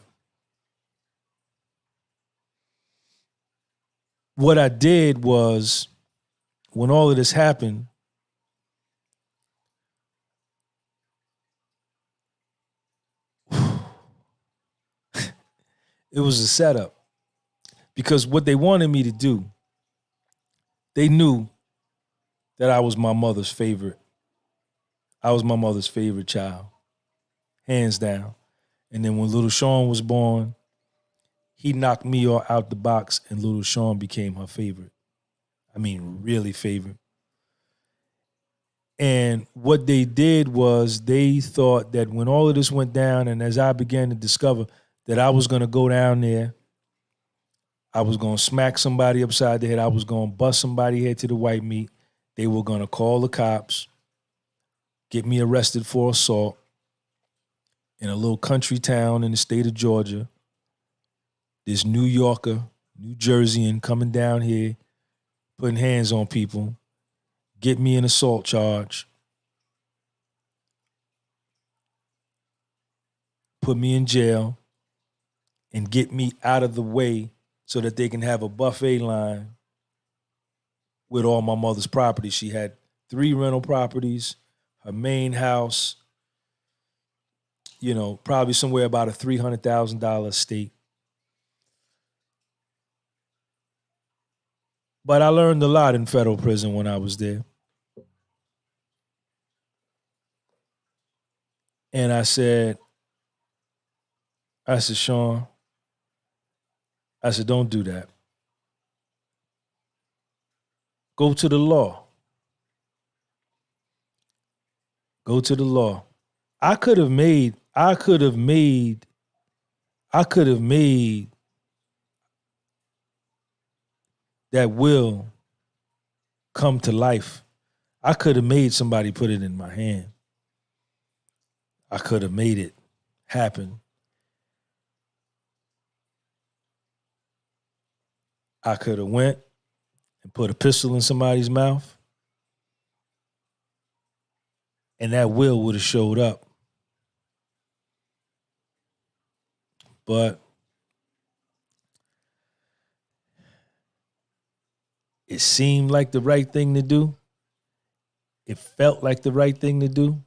what I did was, when all of this happened, it was a setup. Because what they wanted me to do, they knew that I was my mother's favorite. I was my mother's favorite child, hands down. And then when little Sean was born, he knocked me out the box and little Sean became her favorite. I mean, really favorite. And what they did was they thought that when all of this went down, and as I began to discover that I was going to go down there, I was going to smack somebody upside the head, I was going to bust somebody's head to the white meat, they were going to call the cops, get me arrested for assault in a little country town in the state of Georgia. This New Yorker, New Jerseyan coming down here, putting hands on people, get me an assault charge, put me in jail, and get me out of the way so that they can have a buffet line with all my mother's property. She had 3 rental properties, her main house, probably somewhere about a $300,000 estate. But I learned a lot in federal prison when I was there. And I said, Sean, I said, don't do that. Go to the law. Go to the law. I could have made that will come to life. I could have made somebody put it in my hand. I could have made it happen. I could have went and put a pistol in somebody's mouth, and that will would have showed up. But it seemed like the right thing to do. It felt like the right thing to do.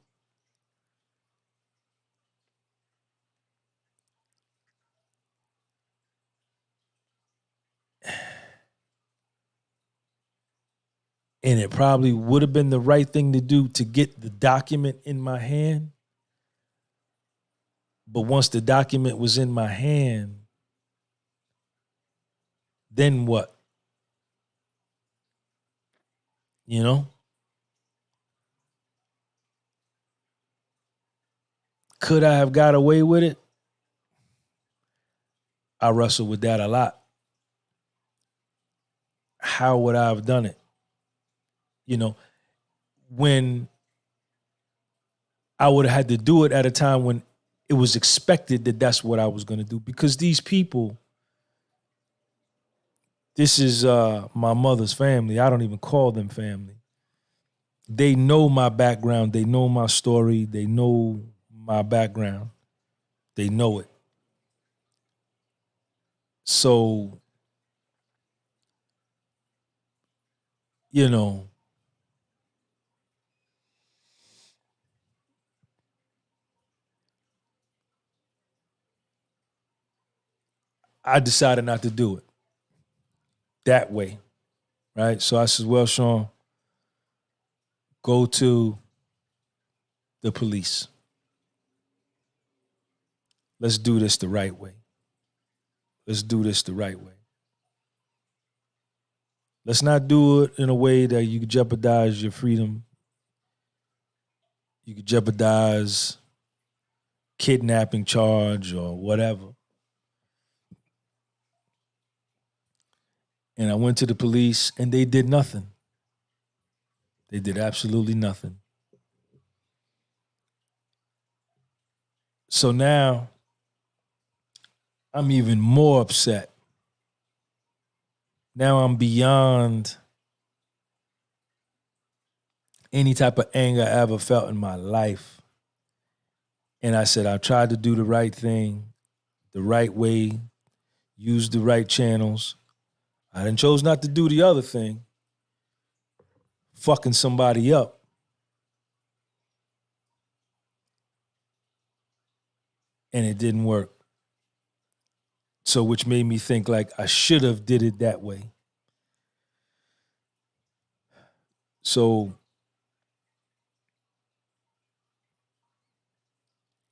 And it probably would have been the right thing to do to get the document in my hand. But once the document was in my hand, then what? You know? Could I have got away with it? I wrestle with that a lot. How would I have done it? You know, when I would have had to do it at a time when it was expected that that's what I was going to do. Because these people, this is my mother's family. I don't even call them family. They know my background. They know my story. They know my background. They know it. So, you know, I decided not to do it that way, right? So I said, well, Sean, go to the police. Let's do this the right way. Let's do this the right way. Let's not do it in a way that you could jeopardize your freedom. You could jeopardize kidnapping charge or whatever. And I went to the police and they did nothing. They did absolutely nothing. So now I'm even more upset. Now I'm beyond any type of anger I ever felt in my life. And I said, I tried to do the right thing, the right way, use the right channels. I then chose not to do the other thing, fucking somebody up. And it didn't work. So which made me think like I should have did it that way. So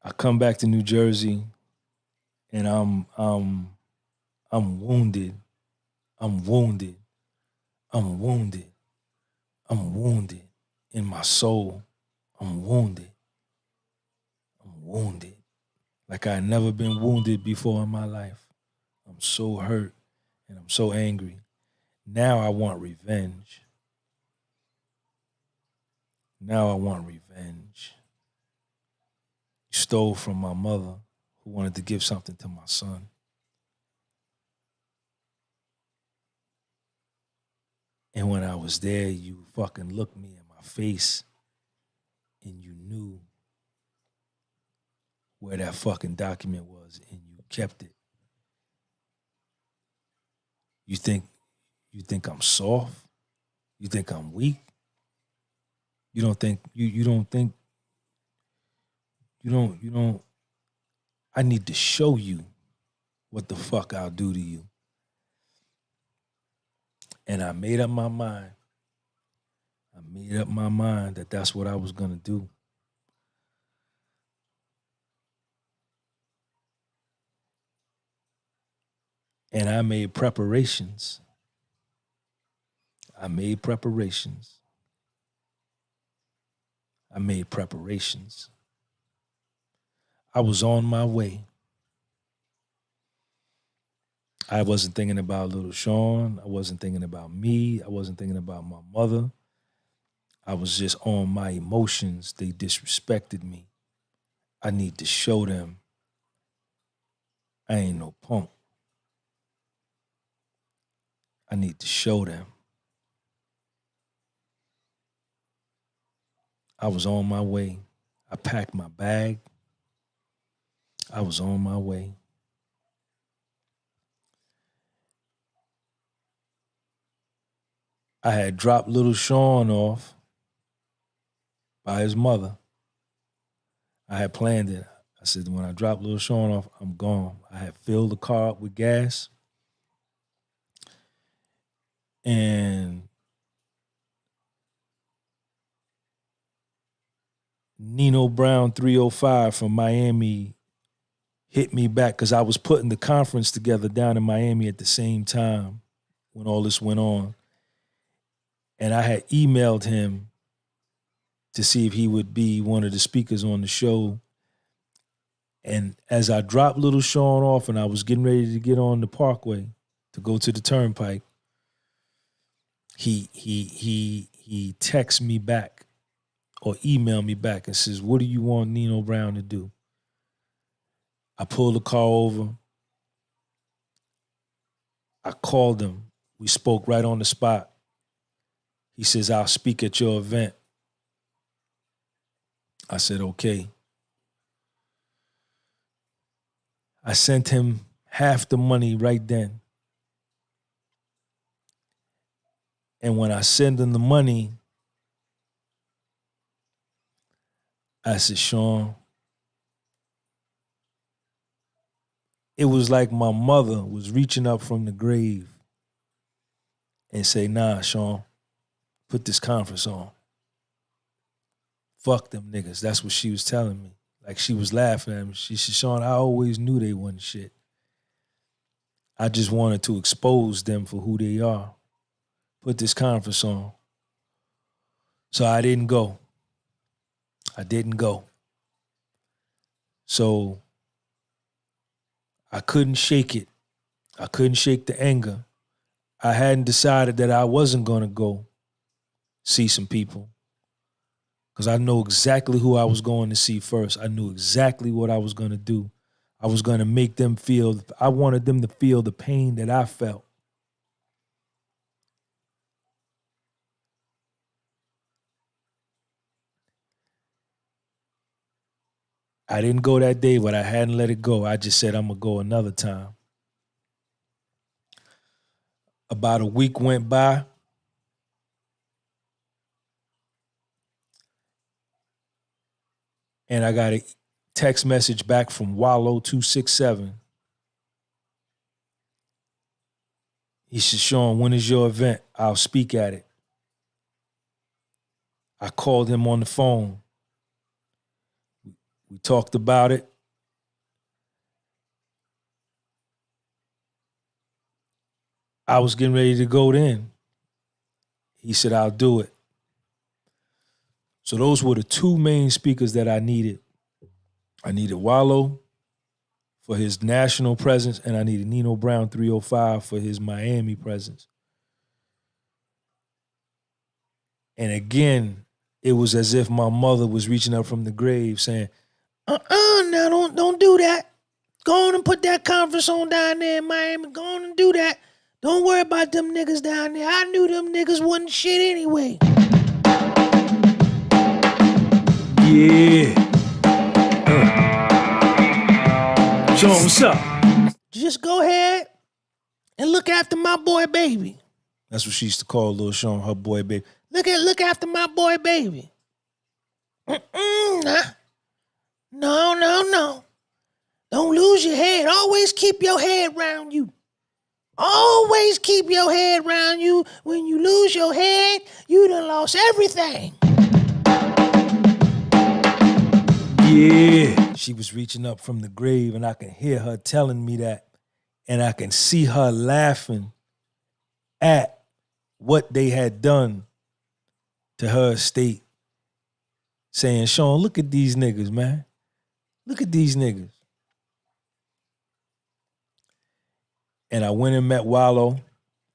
I come back to New Jersey and I'm wounded. I'm wounded. I'm wounded. I'm wounded in my soul. I'm wounded. I'm wounded. Like I had never been wounded before in my life. I'm so hurt and I'm so angry. Now I want revenge. Now I want revenge. You stole from my mother who wanted to give something to my son. And when I was there, you fucking looked me in my face and you knew where that fucking document was and you kept it. You think I'm soft? You think I'm weak? You don't think I need to show you what the fuck I'll do to you. And I made up my mind. I made up my mind that that's what I was gonna do. And I made preparations. I made preparations. I was on my way. I wasn't thinking about little Sean. I wasn't thinking about me. I wasn't thinking about my mother. I was just on my emotions. They disrespected me. I need to show them I ain't no punk. I need to show them. I was on my way. I packed my bag. I was on my way. I had dropped little Sean off by his mother. I had planned it. I said, when I drop little Sean off, I'm gone. I had filled the car up with gas. And Nino Brown 305 from Miami hit me back because I was putting the conference together down in Miami at the same time when all this went on. And I had emailed him to see if he would be one of the speakers on the show. And as I dropped little Sean off and I was getting ready to get on the Parkway to go to the Turnpike, he texted me back or emailed me back and says, what do you want Nino Brown to do? I pulled the car over. I called him. We spoke right on the spot. He says, I'll speak at your event. I said, okay. I sent him half the money right then. And when I sent him the money, I said, Sean, it was like my mother was reaching up from the grave and say, nah, Sean, put this conference on. Fuck them niggas. That's what she was telling me. Like she was laughing at me. She said, Sean, I always knew they wasn't shit. I just wanted to expose them for who they are. Put this conference on. So I didn't go. So I couldn't shake it. I couldn't shake the anger. I hadn't decided that I wasn't going to go see some people because I know exactly who I was going to see first. I knew exactly what I was going to do. I was going to make them feel, I wanted them to feel the pain that I felt. I didn't go that day, but I hadn't let it go. I just said, I'm going to go another time. About a week went by. And I got a text message back from Wallow267. He said, Sean, when is your event? I'll speak at it. I called him on the phone. We talked about it. I was getting ready to go then. He said, I'll do it. So those were the two main speakers that I needed. I needed Wallow for his national presence, and I needed Nino Brown 305 for his Miami presence. And again, it was as if my mother was reaching up from the grave saying, now don't do that. Go on and put that conference on down there in Miami. Go on and do that. Don't worry about them niggas down there. I knew them niggas wasn't shit anyway. Yeah. Sean, what's up? Just go ahead and look after my boy baby. That's what she used to call little Sean, her boy baby. Look after my boy baby. No. Don't lose your head. Always keep your head around you. Always keep your head around you. When you lose your head, you done lost everything. Yeah. She was reaching up from the grave, and I can hear her telling me that And I can see her laughing at what they had done to her estate, saying, Sean, look at these niggas, man. Look at these niggas. And I went and met Wallow.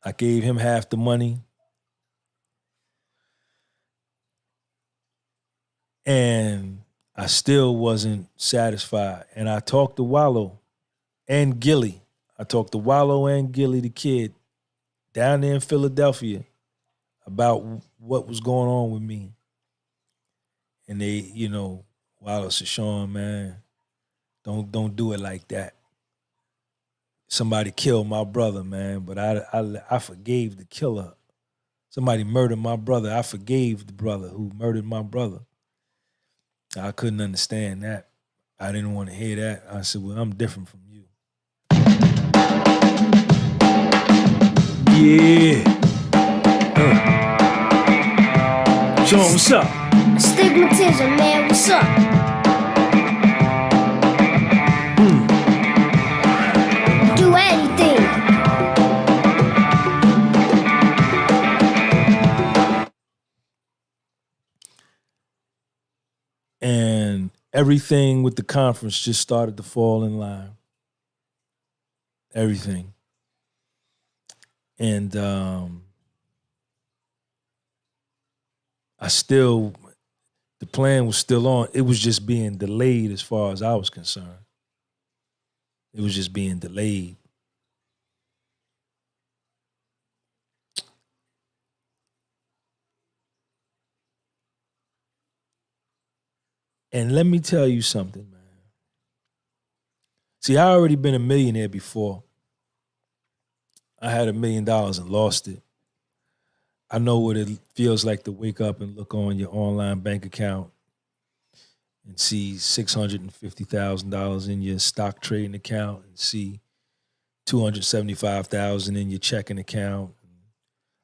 I gave him half the money. And I still wasn't satisfied. And I talked to Wallow and Gilly. I talked to Wallow and Gilly, the kid, down there in Philadelphia, about what was going on with me. And they, Wallow said, Sean, man, don't do it like that. Somebody killed my brother, man, but I forgave the killer. Somebody murdered my brother. I forgave the brother who murdered my brother. I couldn't understand that. I didn't want to hear that. I said, well, I'm different from you. Yeah. Sean, what's up? Stigmatism, man, what's up? Do anything. And everything with the conference just started to fall in line. Everything. And the plan was still on. It was just being delayed as far as I was concerned. It was just being delayed. And let me tell you something, man. See, I already been a millionaire before. I had $1 million and lost it. I know what it feels like to wake up and look on your online bank account and see $650,000 in your stock trading account and see $275,000 in your checking account.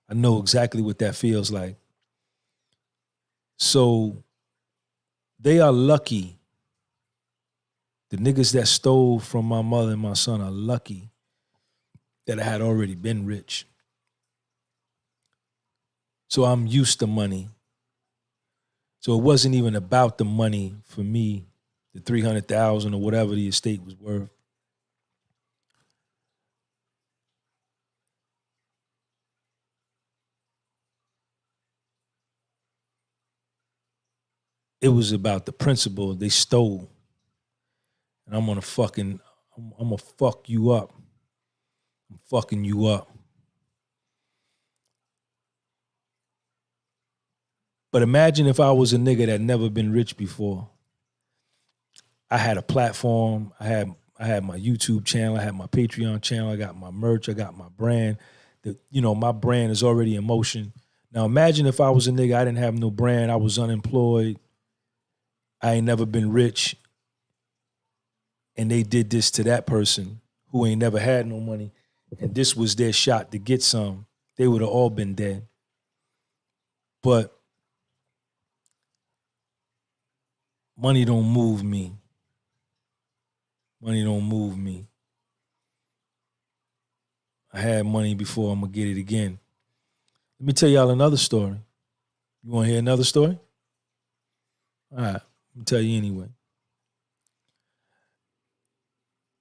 I know exactly what that feels like. So they are lucky. The niggas that stole from my mother and my son are lucky that I had already been rich. So I'm used to money. So it wasn't even about the money for me, the $300,000 or whatever the estate was worth. It was about the principle they stole. And I'm gonna fuck you up. I'm fucking you up. But imagine if I was a nigga that never been rich before. I had a platform. I had my YouTube channel. I had my Patreon channel. I got my merch. I got my brand. My brand is already in motion. Now imagine if I was a nigga, I didn't have no brand. I was unemployed. I ain't never been rich. And they did this to that person who ain't never had no money. And this was their shot to get some. They would have all been dead. But money don't move me. Money don't move me. I had money before, I'm going to get it again. Let me tell y'all another story. You want to hear another story? All right, I'll tell you anyway.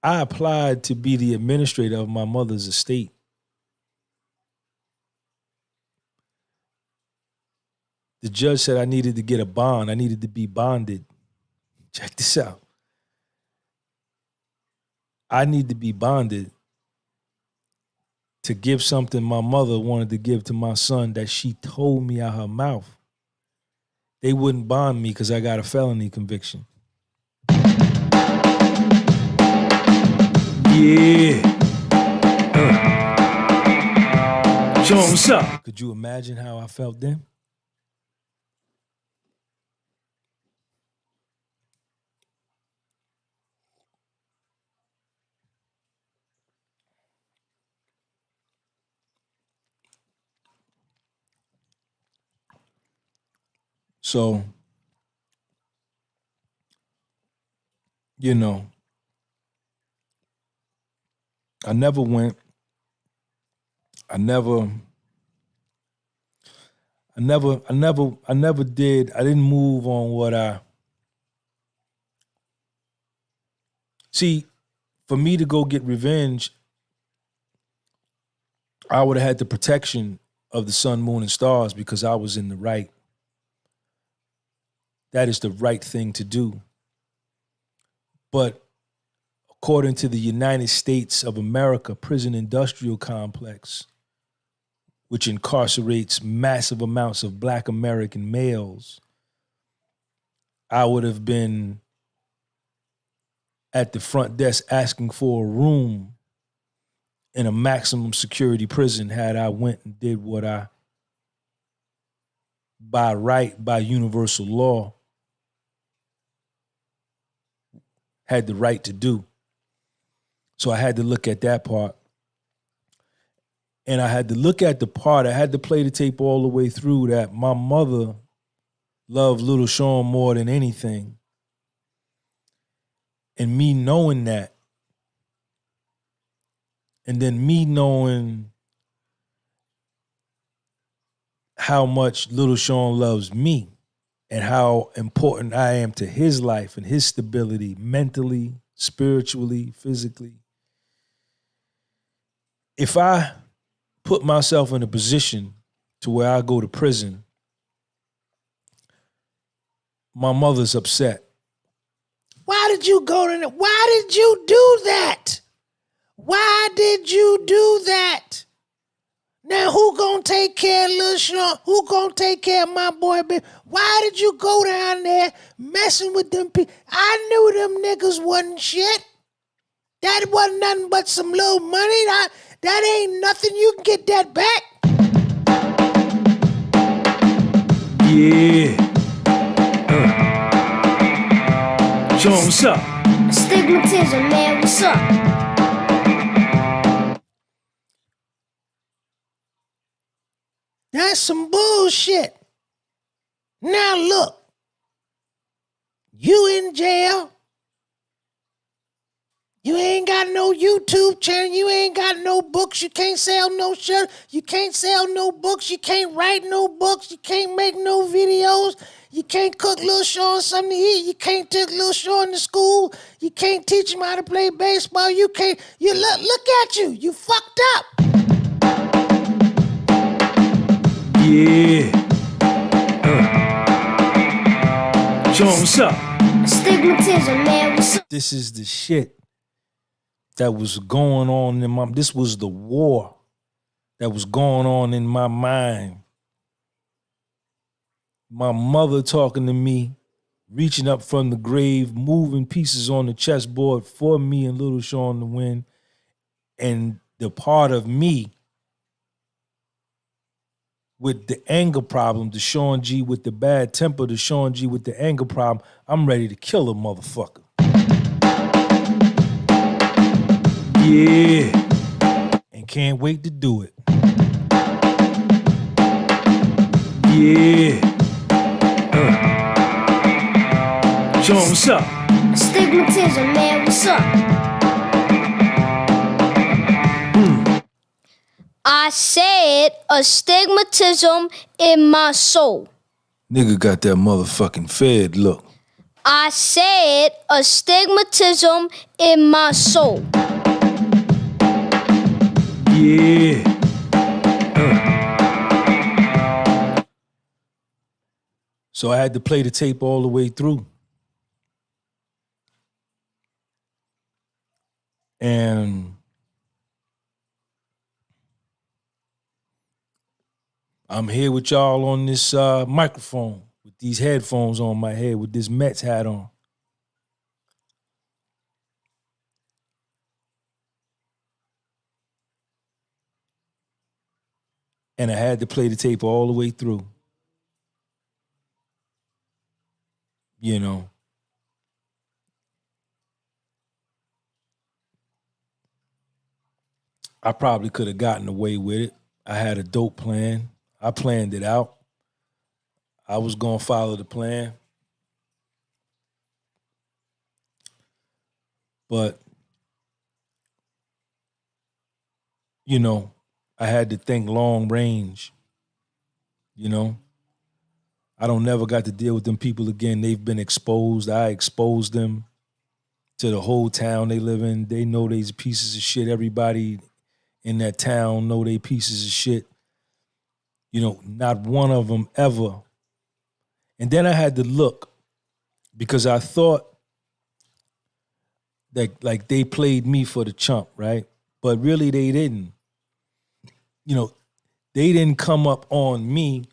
I applied to be the administrator of my mother's estate. The judge said I needed to get a bond. I needed to be bonded. Check this out. I need to be bonded to give something my mother wanted to give to my son that she told me out her mouth. They wouldn't bond me because I got a felony conviction. Yeah. Sean, what's up? Could you imagine how I felt then? So, I never went. I never did. I didn't move on what I see. For me to go get revenge, I would have had the protection of the sun, moon, and stars because I was in the right. That is the right thing to do. But according to the United States of America prison industrial complex, which incarcerates massive amounts of Black American males, I would have been at the front desk asking for a room in a maximum security prison had I went and did what I, by right, by universal law, had the right to do. So I had to look at that part. And I had to look at the part, I had to play the tape all the way through that my mother loved Little Sean more than anything. And me knowing that, and then me knowing how much Little Sean loves me and how important I am to his life and his stability, mentally, spiritually, physically. If I put myself in a position to where I go to prison, my mother's upset. Why did you go to that? Why did you do that? Why did you do that? Now who gonna take care of Lil Sean? Who gonna take care of my boy? Why did you go down there messing with them people? I knew them niggas wasn't shit. That wasn't nothing but some little money. That ain't nothing. You can get that back. Yeah. Sean, what's up? Stigmatism, man, what's up? That's some bullshit. Now look, you in jail. You ain't got no YouTube channel. You ain't got no books. You can't sell no shirt. You can't sell no books. You can't write no books. You can't make no videos. You can't cook Lil Sean something to eat. You can't take Lil Sean to school. You can't teach him how to play baseball. You can't. You look at you. You fucked up. Yeah. Sean, what's up? Stigmatism, man, what's up? This is the shit that was going on in my, this was the war that was going on in my mind. My mother talking to me, reaching up from the grave, moving pieces on the chessboard for me and Little Sean to win. And the part of me with the anger problem, the Sean G with the bad temper, the Sean G with the anger problem, I'm ready to kill a motherfucker. Yeah. And can't wait to do it. Yeah. Sean, what's up? Stigmatism, man, what's up? I said astigmatism in my soul. Nigga got that motherfucking fed look. I said astigmatism in my soul. Yeah. So I had to play the tape all the way through. And I'm here with y'all on this microphone with these headphones on my head with this Mets hat on. And I had to play the tape all the way through. You know. I probably could have gotten away with it. I had a dope plan. I planned it out. I was going to follow the plan. But you know, I had to think long range, you know. I don't never got to deal with them people again. They've been exposed. I exposed them to the whole town they live in. They know they's pieces of shit. Everybody in that town know they pieces of shit. You know, not one of them ever. And then I had to look because I thought that like they played me for the chump, right? But really they didn't. You know, they didn't come up on me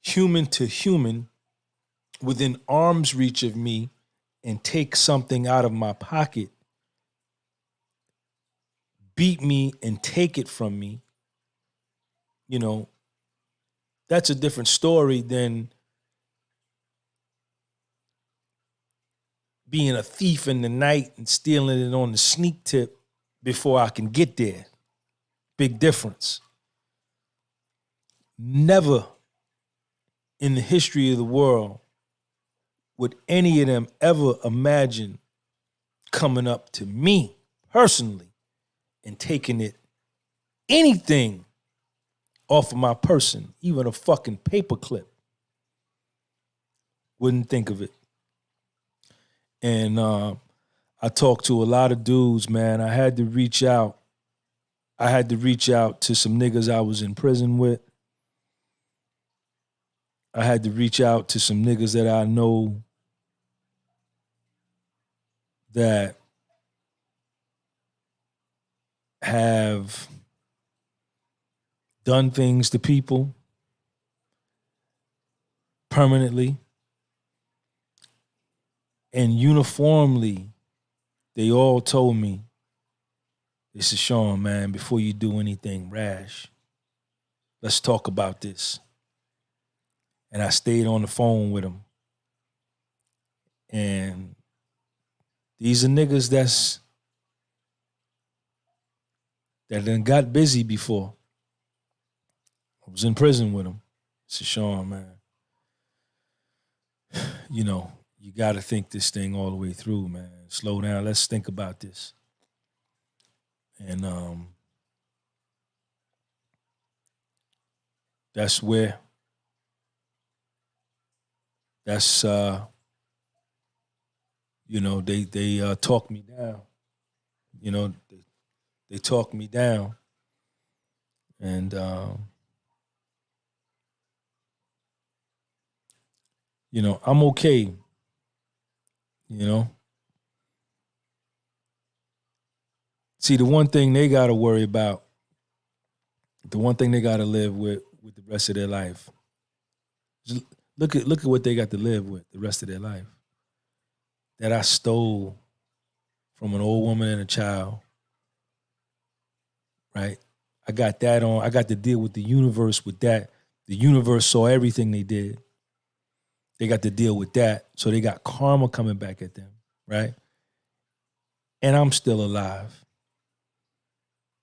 human to human within arm's reach of me and take something out of my pocket, beat me and take it from me. You know, that's a different story than being a thief in the night and stealing it on the sneak tip before I can get there. Big difference. Never in the history of the world would any of them ever imagine coming up to me personally and taking it, anything off of my person, even a fucking paper clip. Wouldn't think of it. And I talked to a lot of dudes, man. I had to reach out. I had to reach out to some niggas I was in prison with. I had to reach out to some niggas that I know that have done things to people permanently. And uniformly, they all told me, this is Sean, man, before you do anything rash, let's talk about this. And I stayed on the phone with them. And these are niggas that done got busy before. I was in prison with them. This is Sean, man. You know, you got to think this thing all the way through, man. Slow down. Let's think about this. And that's where, you know, they talked me down. You know, they talked me down. And, you know, I'm okay. You know? See, the one thing they got to worry about, the one thing they got to live with the rest of their life. Just look at what they got to live with the rest of their life. That I stole from an old woman and a child, right? I got that on. I got to deal with the universe with that. The universe saw everything they did. They got to deal with that. So they got karma coming back at them, right? And I'm still alive.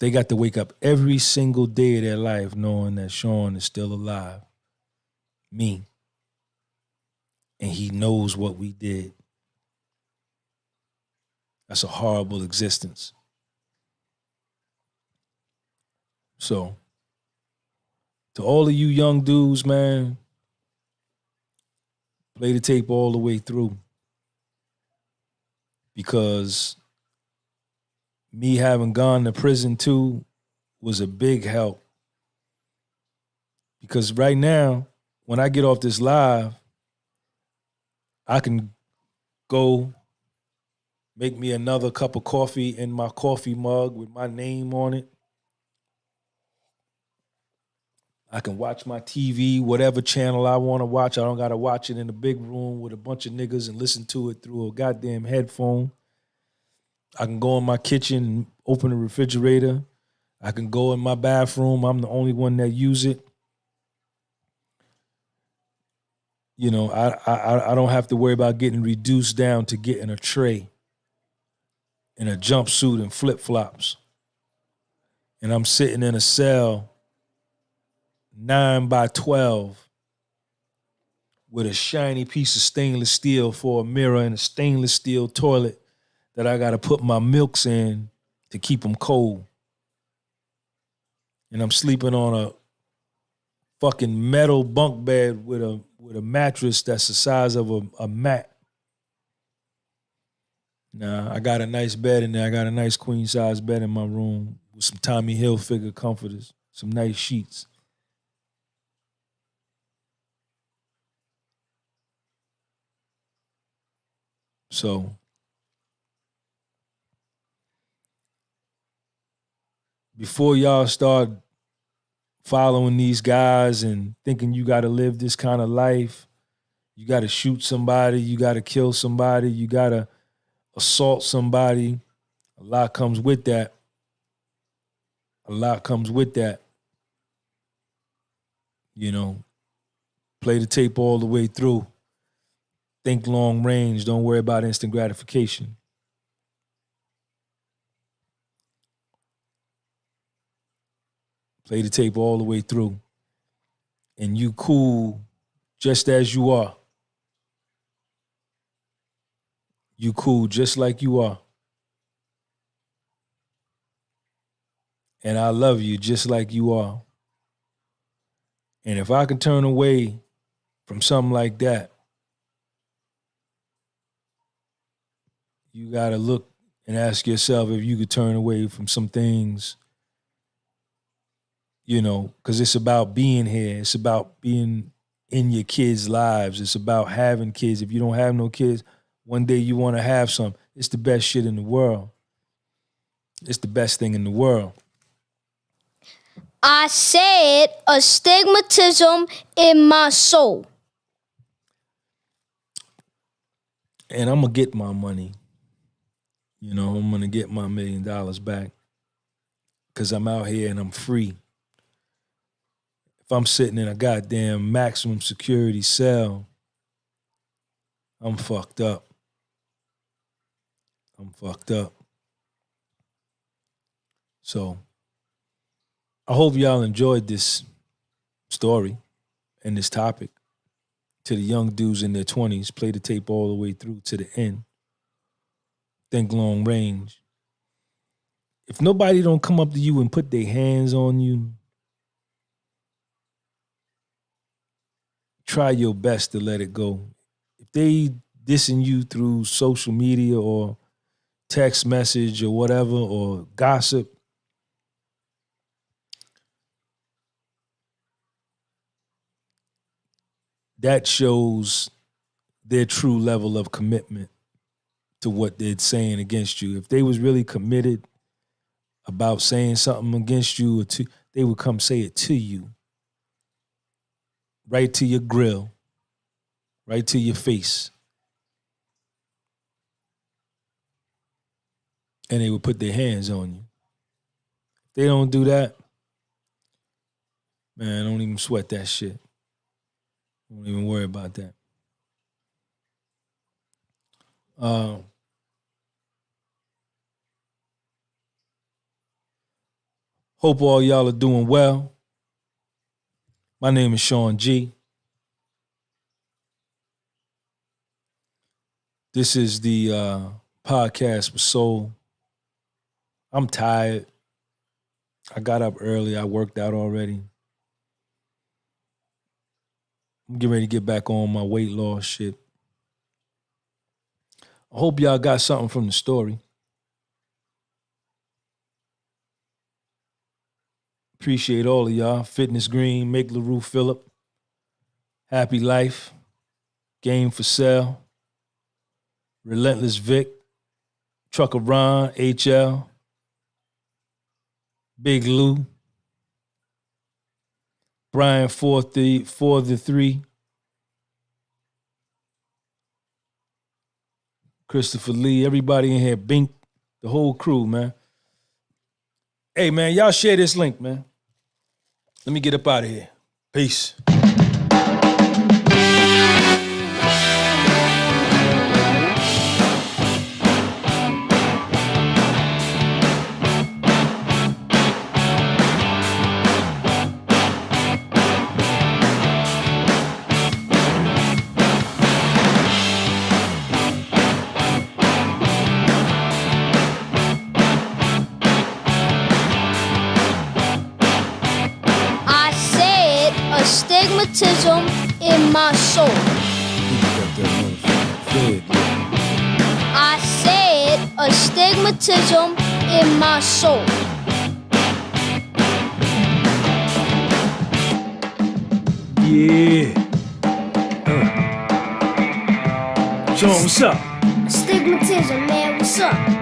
They got to wake up every single day of their life knowing that Sean is still alive. Me. And he knows what we did. That's a horrible existence. So, to all of you young dudes, man, play the tape all the way through. Because me having gone to prison too was a big help. Because right now, when I get off this live, I can go make me another cup of coffee in my coffee mug with my name on it. I can watch my TV, whatever channel I want to watch. I don't got to watch it in a big room with a bunch of niggas and listen to it through a goddamn headphone. I can go in my kitchen and open the refrigerator. I can go in my bathroom. I'm the only one that use it. You know, I don't have to worry about getting reduced down to getting a tray in a jumpsuit and flip-flops. And I'm sitting in a cell 9 by 12 with a shiny piece of stainless steel for a mirror and a stainless steel toilet that I got to put my milks in to keep them cold. and I'm sleeping on a fucking metal bunk bed with a mattress that's the size of a mat. Nah, I got a nice bed in there. I got a nice queen size bed in my room with some Tommy Hilfiger comforters, some nice sheets. So before y'all start following these guys and thinking you got to live this kind of life, you got to shoot somebody, you got to kill somebody, you got to assault somebody, a lot comes with that. A lot comes with that. You know, play the tape all the way through. Think long range. Don't worry about instant gratification. Play the tape all the way through. And you cool just as you are. You cool just like you are. And I love you just like you are. And if I can turn away from something like that, you got to look and ask yourself if you could turn away from some things, you know, because it's about being here. It's about being in your kids' lives. It's about having kids. If you don't have no kids, one day you want to have some. It's the best shit in the world. It's the best thing in the world. I said astigmatism in my soul. And I'm going to get my money. You know, I'm going to get my $1 million back because I'm out here and I'm free. If I'm sitting in a goddamn maximum security cell, I'm fucked up. I'm fucked up. So I hope y'all enjoyed this story and this topic. To the young dudes in their 20s, play the tape all the way through to the end. Think long range. If nobody don't come up to you and put their hands on you, try your best to let it go. If they dissing you through social media or text message or whatever, or gossip, that shows their true level of commitment to what they're saying against you. If they was really committed about saying something against you, or they would come say it to you. Right to your grill. Right to your face. And they would put their hands on you. If they don't do that, man, don't even sweat that shit. Don't even worry about that. Hope all y'all are doing well. My name is Sean G. This is the podcast with Soul. I'm tired. I got up early. I worked out already. I'm getting ready to get back on my weight loss shit. I hope y'all got something from the story. Appreciate all of y'all. Fitness Green, Make LaRue Phillip, Happy Life, Game for Sale, Relentless Vic, Trucker Ron, HL, Big Lou, Brian 4-3, Christopher Lee, everybody in here, Bink, the whole crew, man. Hey, man, y'all share this link, man. Let me get up out of here. Peace. Astigmatism in my soul. I said astigmatism in my soul. Yeah. Show 'em what's up. Astigmatism, man, what's up?